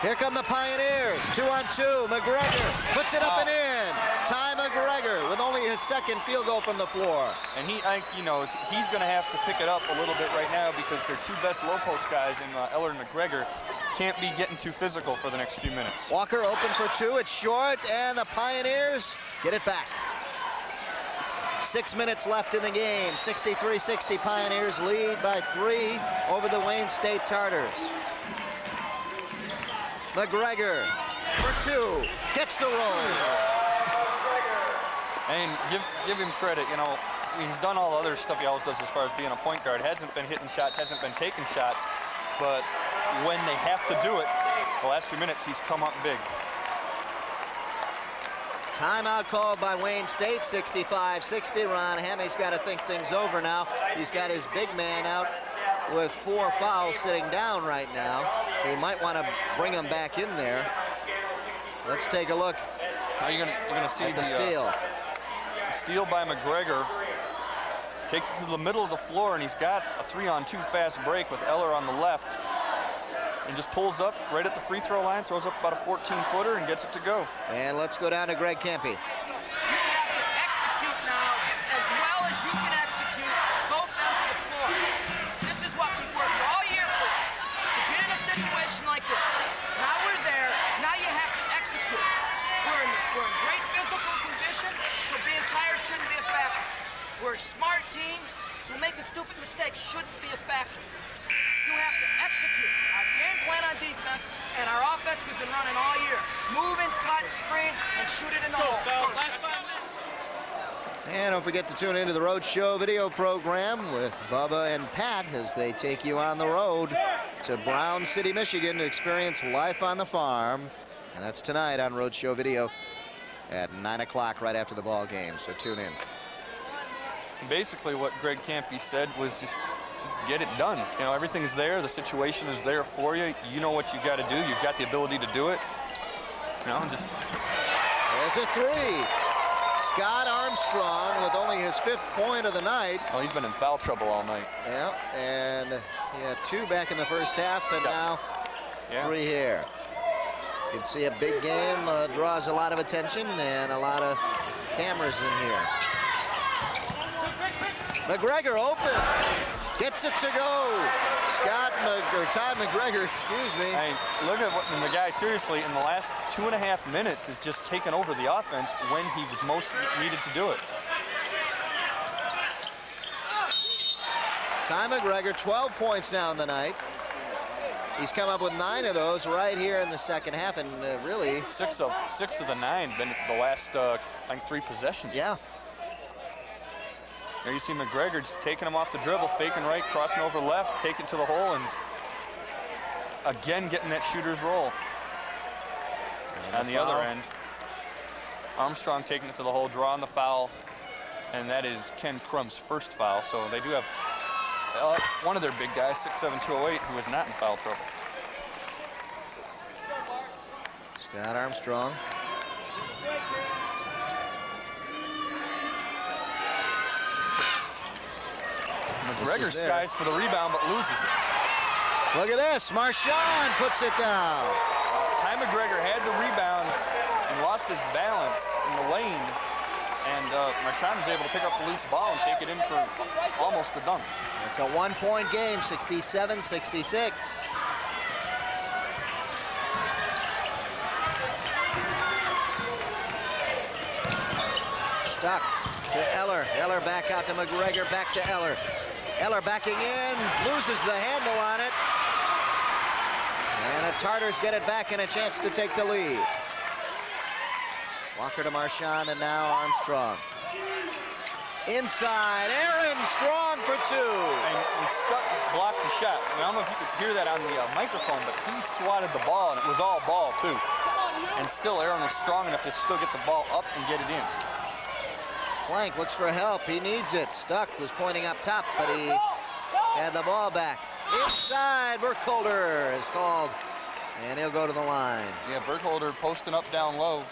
S2: Here come the Pioneers, 2-on-2. McGregor puts it up and in. Ty McGregor with only his second field goal from the floor.
S4: And he's going to have to pick it up a little bit right now because their 2 best low post guys in Eller and McGregor can't be getting too physical for the next few minutes.
S2: Walker open for 2, it's short, and the Pioneers get it back. 6 minutes left in the game. 63-60, Pioneers lead by 3 over the Wayne State Tartars. McGregor for 2, gets the roll.
S4: And give him credit, he's done all the other stuff he always does as far as being a point guard. Hasn't been hitting shots, hasn't been taking shots, but when they have to do it, the last few minutes, he's come up big.
S2: Timeout called by Wayne State, 65-60. Ron Hammy's got to think things over now. He's got his big man out with 4 fouls sitting down right now. He might want to bring him back in there. Let's take a look
S4: Now you're gonna see
S2: at the steal.
S4: Steal by McGregor. Takes it to the middle of the floor, and he's got a 3-on-2 fast break with Eller on the left. And just pulls up right at the free throw line, throws up about a 14-footer, and gets it to go.
S2: And let's go down to Greg Campy.
S5: You have to execute now as well as you can execute both ends of the floor. This is what we've worked all year for, to get in a situation like this. Now we're there, now you have to execute. We're in great physical condition, so being tired shouldn't be a factor. We're a smart team, so making stupid mistakes shouldn't be a factor. You have to execute our game plan on defense and our offense we've been running all year. Move and cut, screen, and shoot it in the hole.
S2: And don't forget to tune into the Road Show video program with Bubba and Pat as they take you on the road to Brown City, Michigan to experience life on the farm. And that's tonight on Road Show Video at 9 o'clock right after the ball game, so tune in.
S4: Basically what Greg Campy said was just get it done. You know, everything's there. The situation is there for you. You know what you got to do. You've got the ability to do it. You know, just...
S2: There's a three. Scott Armstrong with only his 5th point of the night.
S4: Oh, he's been in foul trouble all night.
S2: Yeah, and he had 2 back in the first half, and now 3 here. You can see a big game draws a lot of attention and a lot of cameras in here. McGregor open, gets it to go. Ty McGregor, excuse me.
S4: Hey, look at what the guy, seriously, in the last 2.5 minutes has just taken over the offense when he was most needed to do it.
S2: Ty McGregor, 12 points now in the night. He's come up with 9 of those right here in the second half, and really...
S4: 6 of the 9 been the last, I think, 3 possessions.
S2: Yeah.
S4: There you see McGregor just taking him off the dribble, faking right, crossing over left, taking it to the hole, and again getting that shooter's roll. And on the other end, Armstrong taking it to the hole, drawing the foul, and that is Ken Crum's first foul. So they do have one of their big guys, 6'7", 208, who is not in foul trouble.
S2: Scott Armstrong.
S4: McGregor skies for the rebound, but loses it.
S2: Look at this, Marchand puts it down.
S4: Ty McGregor had the rebound and lost his balance in the lane, and Marchand was able to pick up the loose ball and take it in for almost a dunk.
S2: It's a 1-point game, 67-66. Stuck to Eller. Eller back out to McGregor, back to Eller. Eller backing in, loses the handle on it. And the Tartars get it back and a chance to take the lead. Walker to Marchand, and now Armstrong. Inside, Aaron Strong for 2.
S4: And Stuck blocked the shot. I don't know if you could hear that on the microphone, but he swatted the ball, and it was all ball, too. And still, Aaron was strong enough to still get the ball up and get it in.
S2: Blank looks for help. He needs it. Stuck was pointing up top, but he had the ball back. Inside, Burkholder is called, and he'll go to the line.
S4: Yeah, Burkholder posting up down low.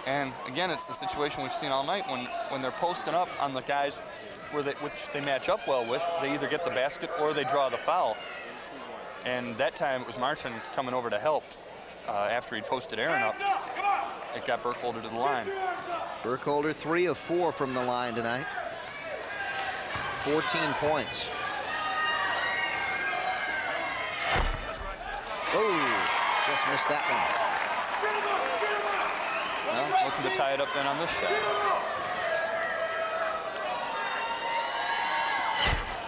S4: And again, it's the situation we've seen all night when they're posting up on the guys which they match up well with. They either get the basket or they draw the foul. And that time it was Marchand coming over to help after he posted Aaron up. It got Burkholder to the line.
S2: Burkholder 3 of 4 from the line tonight. 14 points. Oh, just missed that one.
S4: Well, looking to tie it up then on this shot.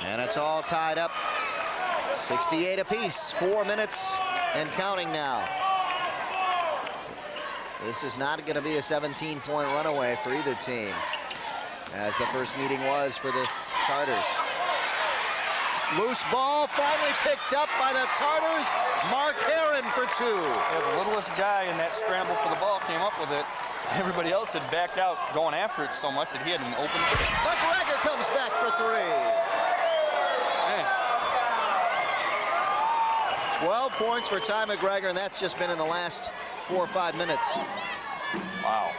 S2: And it's all tied up. 68 apiece. 4 minutes and counting now. This is not going to be a 17-point runaway for either team, as the first meeting was for the Tartars. Loose ball finally picked up by the Tartars. Mark Heron for 2.
S4: Yeah, the littlest guy in that scramble for the ball came up with it. Everybody else had backed out going after it so much that he had an open.
S2: McGregor comes back for 3.
S4: Man.
S2: 12 points for Ty McGregor, and that's just been in the last 4 or 5 minutes.
S4: Wow.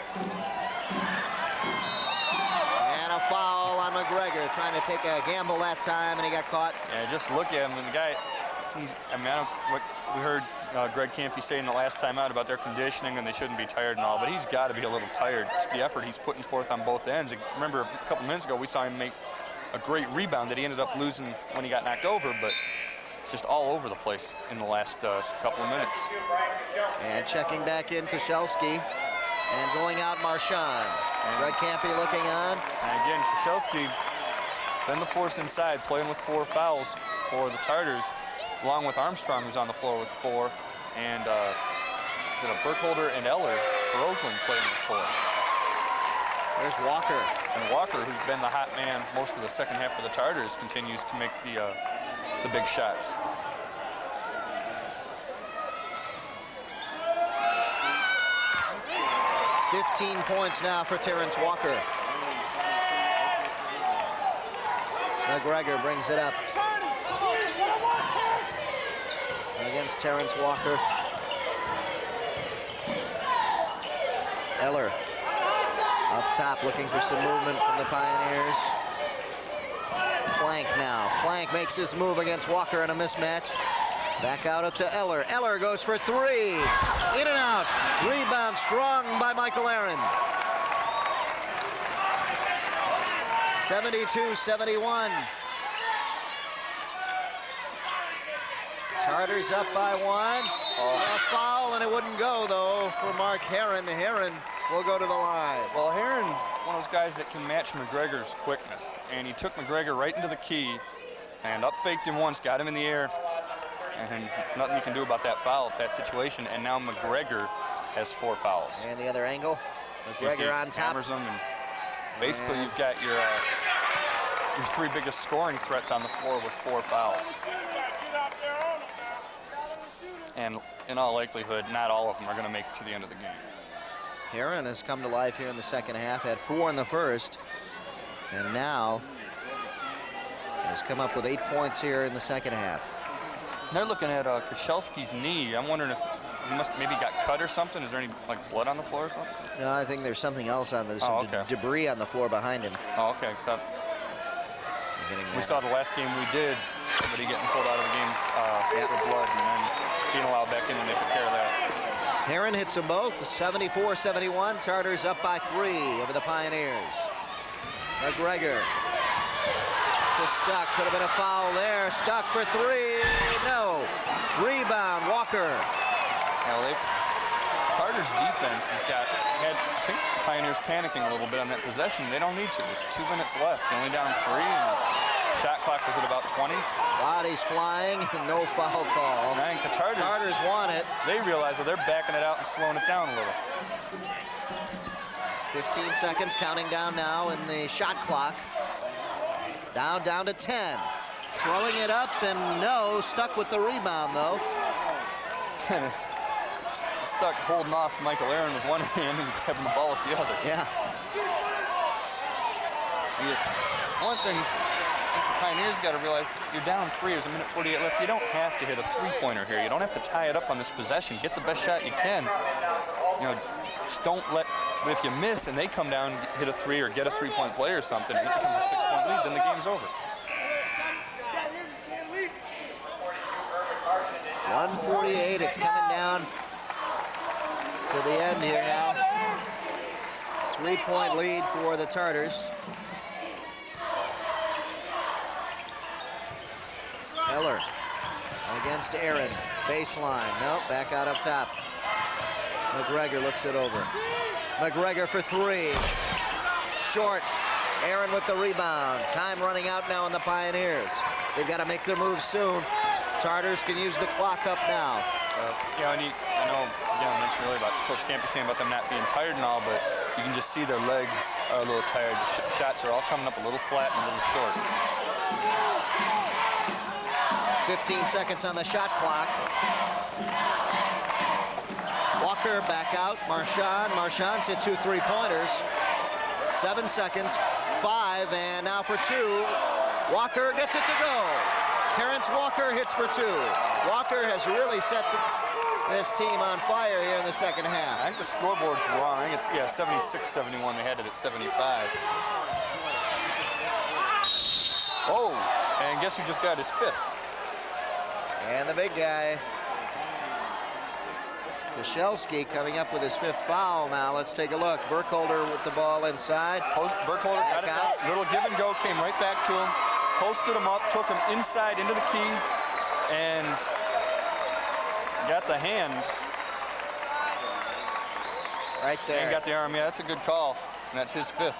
S2: And a foul on McGregor trying to take a gamble that time, and he got caught.
S4: Yeah, just look at him, and the guy seems, I mean, what we heard Greg Campy saying the last time out about their conditioning and they shouldn't be tired and all, but he's got to be a little tired. It's the effort he's putting forth on both ends. Remember, a couple minutes ago, we saw him make a great rebound that he ended up losing when he got knocked over, but just all over the place in the last couple of minutes.
S2: And checking back in, Koszelski, and going out, Marchand. Greg Campy looking on.
S4: And again, Koszelski been the force inside, playing with 4 fouls for the Tartars, along with Armstrong, who's on the floor with 4, and is it a Burkholder and Eller for Oakland playing with 4.
S2: There's Walker.
S4: And Walker, who's been the hot man most of the second half for the Tartars, continues to make the big shots.
S2: $15 points now for Terrence Walker. McGregor brings it up. Against Terrence Walker. Eller up top looking for some movement from the Pioneers. Plank now. Plank makes his move against Walker in a mismatch. Back out to Eller. Eller goes for 3. In and out. Rebound strong by Michael Aaron. 72-71. Tartars up by 1. A foul, and it wouldn't go, though, for Mark Herron. Herron will go to the line.
S4: Well, Herron, one of those guys that can match McGregor's quickness, and he took McGregor right into the key and up-faked him once, got him in the air, and nothing you can do about that foul at that situation, and now McGregor has 4 fouls.
S2: And the other angle, McGregor on top.
S4: Hammers him, and basically you've got your 3 biggest scoring threats on the floor with 4 fouls. And in all likelihood, not all of them are going to make it to the end of the game.
S2: Herron has come to life here in the second half, had 4 in the first, and now has come up with 8 points here in the second half.
S4: They're looking at Koszelski's knee. I'm wondering if he must maybe got cut or something. Is there any blood on the floor or something?
S2: No, I think there's something else on this. Some debris on the floor behind him.
S4: Oh, okay. So we saw the last game we did, somebody getting pulled out of the game for blood and then being allowed back in when they took care of that.
S2: Herron hits them both, 74-71. Tartars up by 3 over the Pioneers. McGregor to Stuck. Could have been a foul there. Stuck for 3. No. Rebound, Walker.
S4: Now, Tartars defense had, I think, the Pioneers panicking a little bit on that possession. They don't need to. There's 2 minutes left. They're only down 3. And shot clock was at about 20.
S2: Bodies flying, no foul call.
S4: And I think the Tartars
S2: want it.
S4: They realize that they're backing it out and slowing it down a little.
S2: 15 seconds counting down now in the shot clock. Down to 10. Throwing it up and no, Stuck with the rebound though.
S4: Stuck holding off Michael Aaron with one hand and grabbing the ball with the other.
S2: Yeah.
S4: One of the things I think the Pioneers got to realize, you're down 3, there's a minute 48 left. You don't have to hit a 3-pointer here. You don't have to tie it up on this possession. Get the best shot you can. Just don't let, but if you miss and they come down, hit a 3 or get a 3-point play or something, it becomes a 6-point lead, then the game's over.
S2: 148, it's coming down to the end here now. 3-point lead for the Tartars. Eller against Aaron, baseline, nope, back out up top. McGregor looks it over. McGregor for 3, short. Aaron with the rebound. Time running out now on the Pioneers. They've got to make their move soon. Tartars can use the clock up now.
S4: I know, again, I mentioned earlier about Coach Campy saying about them not being tired and all, but you can just see their legs are a little tired. The shots are all coming up a little flat and a little short.
S2: 15 seconds on the shot clock. Walker back out. Marchand's hit 2 3-pointers. 7 seconds. 5, and now for 2. Walker gets it to go. Terrence Walker hits for 2. Walker has really set this team on fire here in the second half.
S4: I think the scoreboard's wrong. I think it's 76-71. They had it at 75. Oh, and guess who just got his 5th?
S2: And the big guy, Koscielski, coming up with his 5th foul now. Let's take a look. Burkholder with the ball inside.
S4: Burkholder got it out. Little give and go, came right back to him. Posted him up, took him inside into the key, and got the hand.
S2: Right there.
S4: And got the arm. Yeah, that's a good call. And that's his 5th.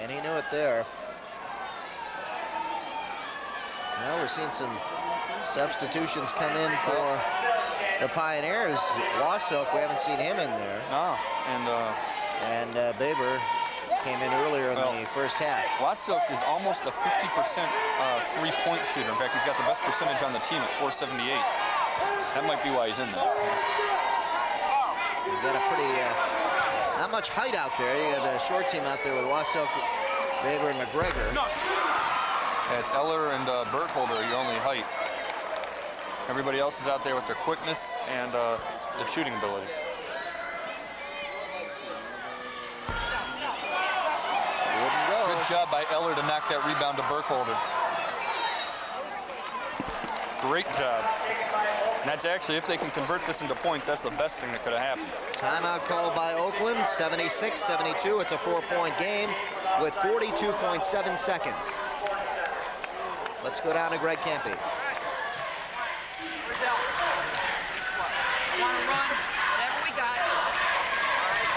S2: And he knew it there. Now we're seeing some substitutions come in for the Pioneers. Wassilk, we haven't seen him in there.
S4: No,
S2: and Baber came in earlier in the first half.
S4: Wassilk is almost a 50% three-point shooter. In fact, he's got the best percentage on the team at .478. That might be why he's in there.
S2: He's got a pretty, not much height out there. You got a short team out there with Wassilk, Baber, and McGregor.
S4: Yeah, it's Eller and Burkholder, your only height. Everybody else is out there with their quickness and their shooting ability. Good job by Eller to knock that rebound to Burkholder. Great job. And that's actually, if they can convert this into points, that's the best thing that could have happened.
S2: Timeout called by Oakland, 76-72. It's a 4-point game with 42.7 seconds. Let's go down to Greg Campy.
S5: Where's El? What? Want to run whatever we got. All right.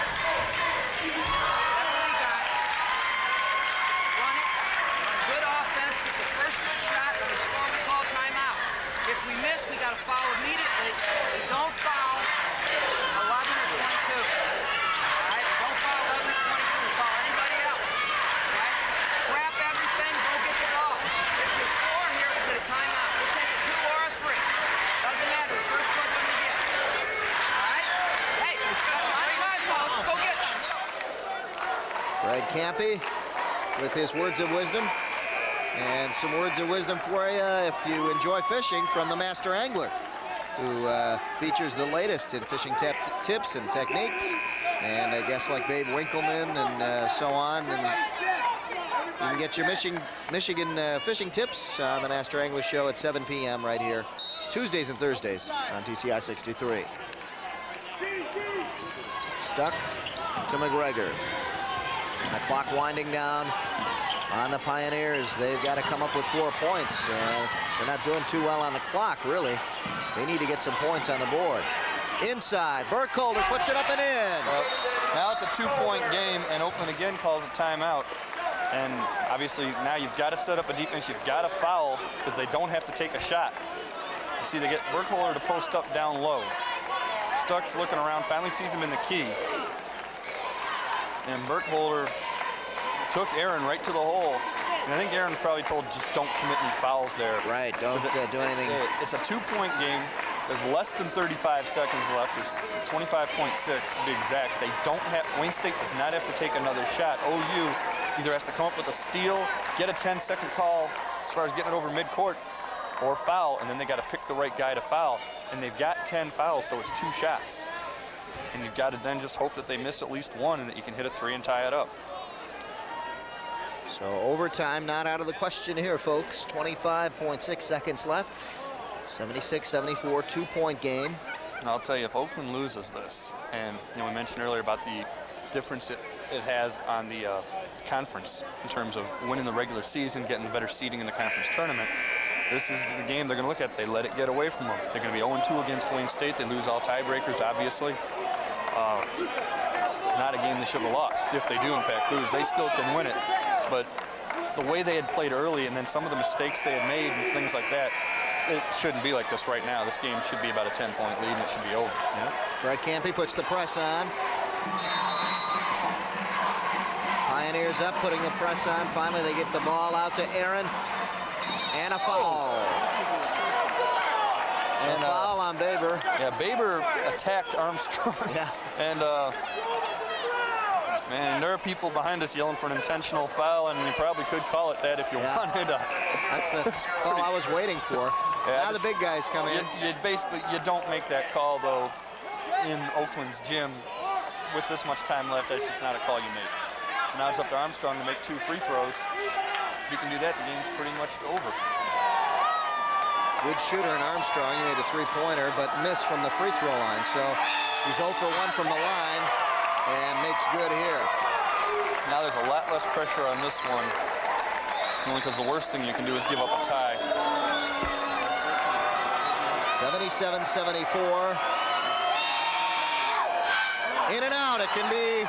S5: Whatever we got. Just run it. Run good offense. Get the first good shot. When we score, we call timeout. If we miss, we got to foul immediately. We don't foul 11 or 22. All right? Don't foul 11 or 22. We foul anybody else. All right? Trap everything. Go get the ball. If we score here, we get a timeout. We'll take a 2 or a 3. Doesn't matter. The first good one we get. All right? Hey, we got a lot of time, fellas. Let's go get it.
S2: Greg Campy with his words of wisdom. And some words of wisdom for you if you enjoy fishing from the Master Angler, who features the latest in fishing tips and techniques. And guests like Babe Winkleman and so on. And you can get your Michigan fishing tips on the Master Angler Show at 7 p.m. right here, Tuesdays and Thursdays on TCI 63. Stuck to McGregor. And the clock winding down on the Pioneers. They've got to come up with 4 points. They're not doing too well on the clock, really. They need to get some points on the board. Inside, Burkholder puts it up and in.
S4: Well, now it's a 2-point game, and Oakland again calls a timeout. And obviously now you've got to set up a defense. You've got to foul because they don't have to take a shot. You see, they get Burkholder to post up down low. Stuck's looking around, finally sees him in the key. And Burkholder took Aaron right to the hole. And I think Aaron was probably told, just don't commit any fouls there.
S2: Right, don't do anything.
S4: It's a 2-point game. There's less than 35 seconds left. There's 25.6 to be exact. They don't have, Wayne State does not have to take another shot. OU either has to come up with a steal, get a 10-second call as far as getting it over midcourt, or foul, and then they got to pick the right guy to foul. And they've got 10 fouls, so it's 2 shots. And you've got to then just hope that they miss at least one and that you can hit a 3 and tie it up.
S2: So overtime not out of the question here, folks. 25.6 seconds left. 76-74, 2-point game.
S4: And I'll tell you, if Oakland loses this, and we mentioned earlier about the difference it has on the conference in terms of winning the regular season, getting the better seeding in the conference tournament, this is the game they're going to look at. They let it get away from them. They're going to be 0-2 against Wayne State. They lose all tiebreakers, obviously. It's not a game they should have lost. If they do, in fact, lose, they still can win it. But the way they had played early and then some of the mistakes they had made and things like that, it shouldn't be like this right now. This game should be about a 10-point lead and it should be over.
S2: Yep. Greg Campy puts the press on. Pioneers up, putting the press on. Finally, they get the ball out to Aaron. And a foul. And a foul on Baber.
S4: Yeah, Baber attacked Armstrong.
S2: Yeah.
S4: And, man, there are people behind us yelling for an intentional foul, and you probably could call it that if you wanted.
S2: That's the call I was waiting for.
S4: Yeah,
S2: now the big guys come in.
S4: You don't make that call, though, in Oakland's gym with this much time left. That's just not a call you make. So now it's up to Armstrong to make 2 free throws. If you can do that, the game's pretty much over.
S2: Good shooter in Armstrong. He made a 3-pointer, but missed from the free throw line. So he's 0 for 1 from the line and makes good here.
S4: Now there's a lot less pressure on this one, only because the worst thing you can do is give up a tie.
S2: 77-74. In and out. It can be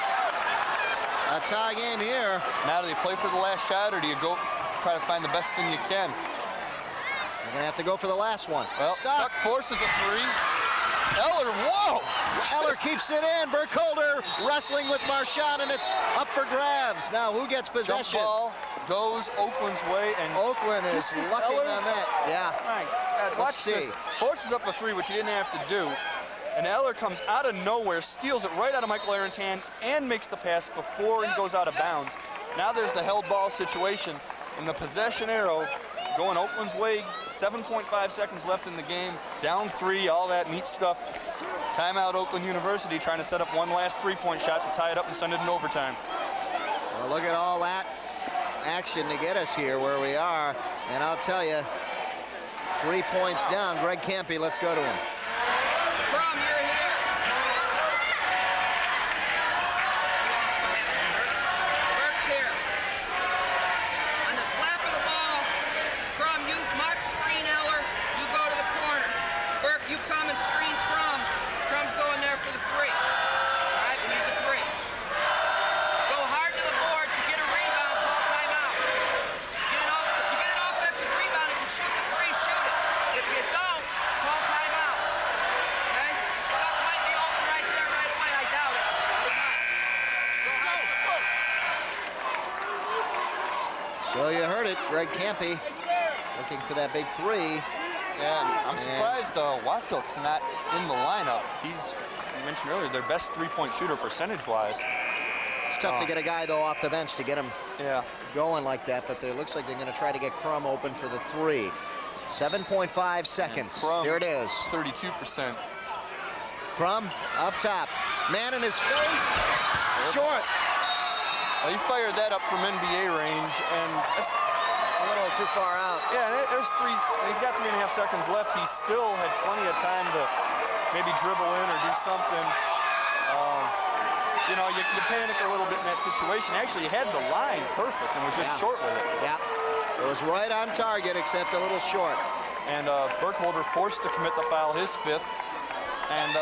S2: a tie game here.
S4: Now do you play for the last shot, or do you go try to find the best thing you can?
S2: You're going to have to go for the last one.
S4: Well, Stuck forces a 3. Eller, whoa!
S2: Eller keeps it in. Burkholder wrestling with Marchand, and it's up for grabs. Now, who gets possession?
S4: Jump ball goes Oakland's way, and
S2: Oakland is lucking
S4: Eller
S2: on that. Yeah.
S4: My God, watch
S2: see.
S4: this. Forces up a 3, which he didn't have to do. And Eller comes out of nowhere, steals it right out of Michael Aaron's hand, and makes the pass before he goes out of bounds. Now there's the held ball situation, and the possession arrow going Oakland's way. 7.5 seconds left in the game. Down 3, all that neat stuff. Timeout, Oakland University trying to set up one last 3-point shot to tie it up and send it in overtime.
S2: Well, look at all that action to get us here where we are. And I'll tell you, 3 points down. Greg Campy, let's go to him.
S5: Crum, you're here. Burke's here. On the slap of the ball, Crum, you mark screen Eller, you go to the corner. Burke, you come and screen Crum. Crum's going there for the 3. All right, we need the 3. Go hard to the boards. You get a rebound, call timeout. If you get an offensive rebound, if you shoot the 3, shoot it. If you don't, call timeout. Okay? Stuck might be open right there, right away. I doubt it. But go hard to the board.
S2: So you heard it, Greg Campy looking for that big 3.
S4: Yeah, I'm surprised Wasilk's not in the lineup. He's, you mentioned earlier, their best 3-point shooter percentage-wise.
S2: It's tough to get a guy, though, off the bench to get him going like that, but it looks like they're going to try to get Crum open for the 3. 7.5 seconds. Here it is.
S4: 32%.
S2: Crum up top. Man in his face. Short.
S4: Well, he fired that up from NBA range, and that's
S2: A little too far out.
S4: yeah, there's 3. He's got 3.5 seconds left. He still had plenty of time to maybe dribble in or do something. You know, you panic a little bit in that situation. Actually, he had the line perfect and was just short with it.
S2: Yeah. It was right on target, except a little short.
S4: And Burkholder forced to commit the foul, his 5th. And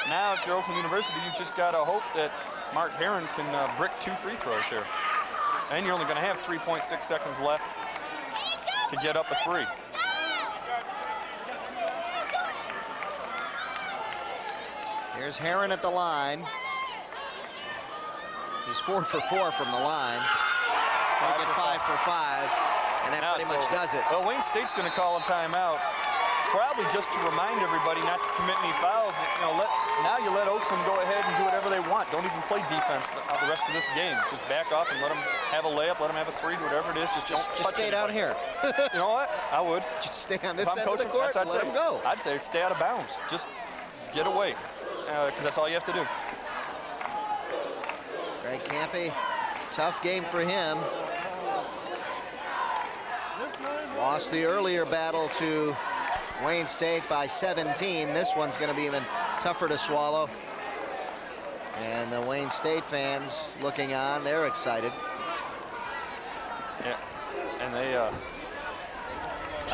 S4: now, if you're Oakland University, you just got to hope that Mark Heron can brick 2 free throws here. And you're only going to have 3.6 seconds left to get up a 3.
S2: Here's Heron at the line. He's 4 for 4 from the line. Make it 5 for 5, and that pretty much does it.
S4: Well, Wayne State's going to call a timeout, probably just to remind everybody not to commit any fouls. You know, now you let Oakland go ahead and do whatever they want. Don't even play defense the rest of this game. Just back off and let them have a layup, let them have a 3, whatever it is. Just
S2: stay down here.
S4: You know what? I would.
S2: Just stay on this
S4: If I'm
S2: end of the
S4: coaching,
S2: court and let him go.
S4: I'd say stay out of bounds. Just get away, because that's all you have to do.
S2: Greg Campy, tough game for him. Lost the earlier battle to Wayne State by 17. This one's going to be even tougher to swallow. And the Wayne State fans looking on, they're excited.
S4: Yeah, and I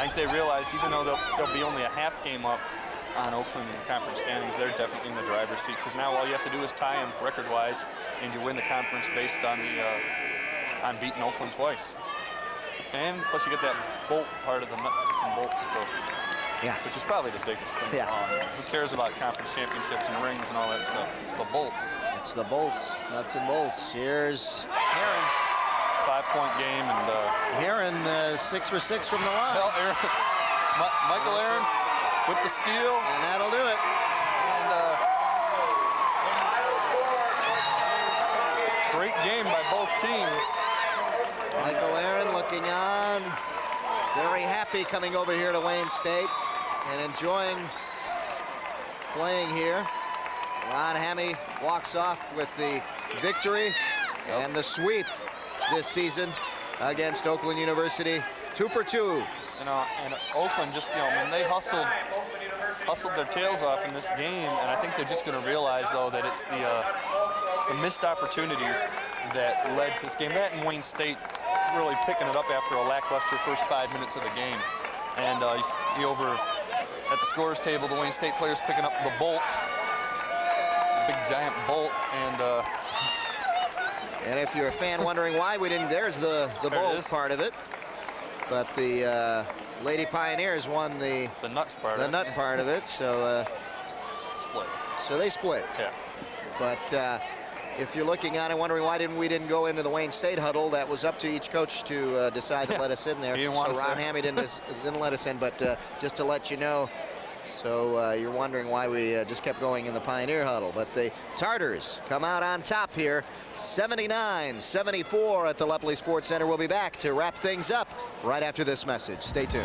S4: think they realize, even though they'll be only a half game up on Oakland in the conference standings, they're definitely in the driver's seat, because now all you have to do is tie them record-wise, and you win the conference based on on beating Oakland twice. And plus you get that bolt part of the nuts and bolts trophy.
S2: Yeah.
S4: Which is probably the biggest thing.
S2: Yeah.
S4: Who cares about conference championships and rings and all that stuff? It's the bolts.
S2: It's the bolts, nuts and bolts. Here's Heron.
S4: 5-point game, and
S2: Heron 6 for 6 from the line.
S4: well, Michael Aaron with the steal,
S2: And that'll do it.
S4: and great game by both teams.
S2: Michael Aaron looking on, very happy coming over here to Wayne State and enjoying playing here. Ron Hammy walks off with the victory. And the sweep this season against Oakland University, 2 for 2.
S4: And Oakland just, when they hustled their tails off in this game, and I think they're just going to realize, though, that it's the missed opportunities that led to this game. That and Wayne State really picking it up after a lackluster first 5 minutes of the game. And you see over at the scorers table, the Wayne State players picking up the bolt, the big giant bolt,
S2: and if you're a fan wondering why we didn't, there's the bolt part of it. But the Lady Pioneers won the
S4: nuts part.
S2: The nut part of it, so
S4: split.
S2: So they split.
S4: Yeah.
S2: But if you're looking at it, wondering why we didn't go into the Wayne State huddle, that was up to each coach to decide to let us in there.
S4: He didn't want
S2: so
S4: us
S2: Ron
S4: there.
S2: Hammy didn't let us in, but just to let you know. So you're wondering why we just kept going in the Pioneer huddle. But the Tartars come out on top here, 79-74 at the Lepley Sports Center. We'll be back to wrap things up right after this message. Stay tuned.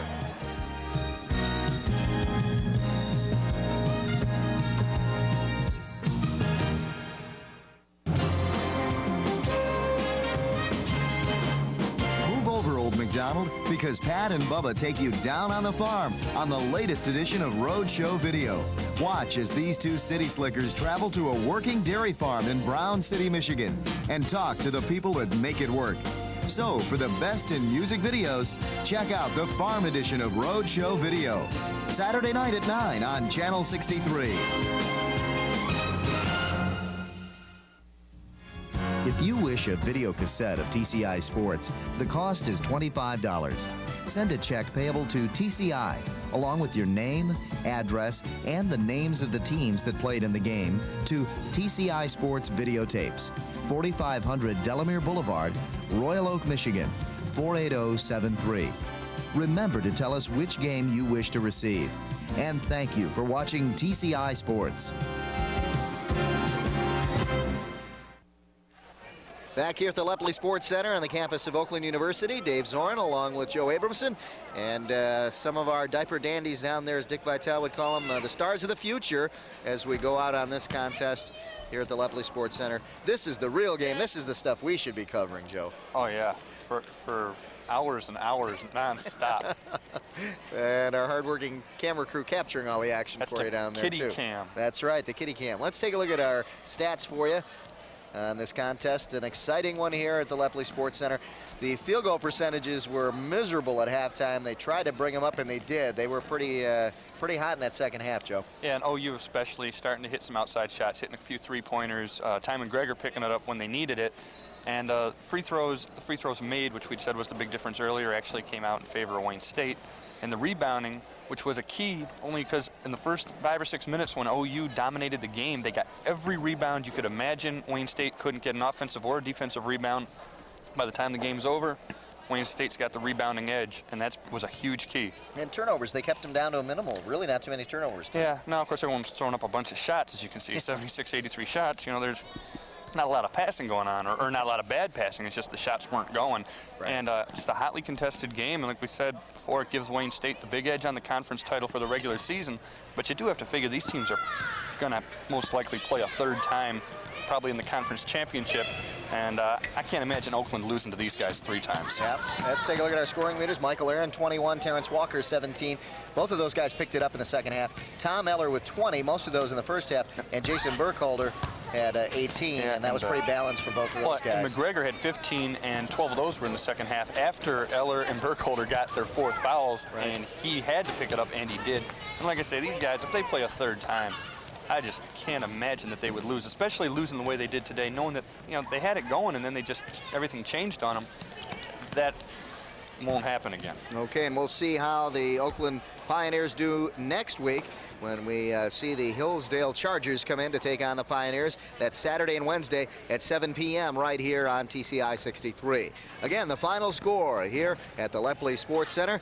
S1: McDonald, because Pat and Bubba take you down on the farm on the latest edition of Roadshow Video. Watch as these two city slickers travel to a working dairy farm in Brown City, Michigan, and talk to the people that make it work. So, for the best in music videos, check out the farm edition of Roadshow Video. Saturday night at 9 on Channel 63. If you wish a video cassette of TCI Sports, the cost is $25. Send a check payable to TCI, along with your name, address, and the names of the teams that played in the game, to TCI Sports Videotapes, 4500 Delamere Boulevard, Royal Oak, Michigan, 48073. Remember to tell us which game you wish to receive. And thank you for watching TCI Sports.
S2: Back here at the Lepley Sports Center on the campus of Oakland University, Dave Zorin along with Joe Abramson, and some of our diaper dandies down there, as Dick Vitale would call them, the stars of the future as we go out on this contest here at the Lepley Sports Center. This is the real game. This is the stuff we should be covering, Joe.
S4: Oh, yeah, for hours and hours nonstop.
S2: And our hardworking camera crew capturing all the action
S4: That's
S2: for you down there, too.
S4: kitty cam.
S2: That's right, the kitty cam. Let's take a look at our stats for you on this contest. An exciting one here at the Lepley Sports Center. The field goal percentages were miserable at halftime. They tried to bring them up, and they did. They were pretty hot in that second half, Joe.
S4: Yeah, and OU especially starting to hit some outside shots, hitting a few three-pointers. Time and Gregor picking it up when they needed it. And the free throws made, which we'd said was the big difference earlier, actually came out in favor of Wayne State. And the rebounding, which was a key, only because in the first 5 or 6 minutes when OU dominated the game, they got every rebound you could imagine. Wayne State couldn't get an offensive or defensive rebound. By the time the game's over, Wayne State's got the rebounding edge, and that was a huge key.
S2: And turnovers, they kept them down to a minimal. Really not too many turnovers.
S4: Yeah, now, of course, everyone's throwing up a bunch of shots, as you can see, 76, 83 shots. You know, there's not a lot of passing going on, or not a lot of bad passing. It's just the shots weren't going. Right. And just a hotly contested game. And like we said before, it gives Wayne State the big edge on the conference title for the regular season. But you do have to figure these teams are going to most likely play a third time, probably in the conference championship. And I can't imagine Oakland losing to these guys 3 times.
S2: Yeah, let's take a look at our scoring leaders. Michael Aaron, 21. Terrence Walker, 17. Both of those guys picked it up in the second half. Tom Eller with 20, most of those in the first half. And Jason Burkholder had 18, and that was pretty balanced for both of those guys.
S4: And McGregor had 15, and 12 of those were in the second half after Eller and Burkholder got their 4th fouls, and he had to pick it up, and he did. And like I say, these guys, if they play a third time, I just can't imagine that they would lose, especially losing the way they did today, knowing that, you know, they had it going, and then everything changed on them. That won't happen again.
S2: Okay, and we'll see how the Oakland Pioneers do next week when we see the Hillsdale Chargers come in to take on the Pioneers. That's Saturday and Wednesday at 7 p.m. right here on TCI 63. Again, the final score here at the Lepley Sports Center.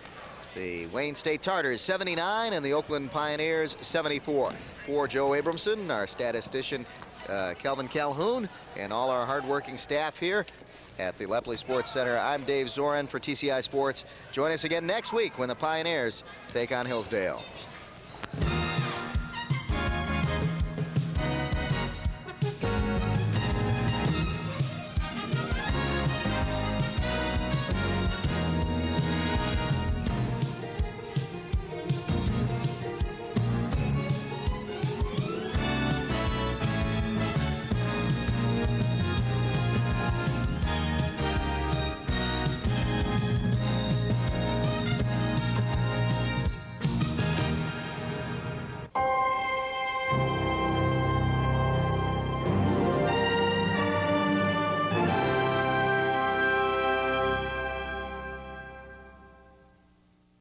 S2: The Wayne State Tartars 79 and the Oakland Pioneers 74. For Joe Abramson, our statistician Kelvin Calhoun, and all our hardworking staff here at the Lepley Sports Center, I'm Dave Zorin for TCI Sports. Join us again next week when the Pioneers take on Hillsdale.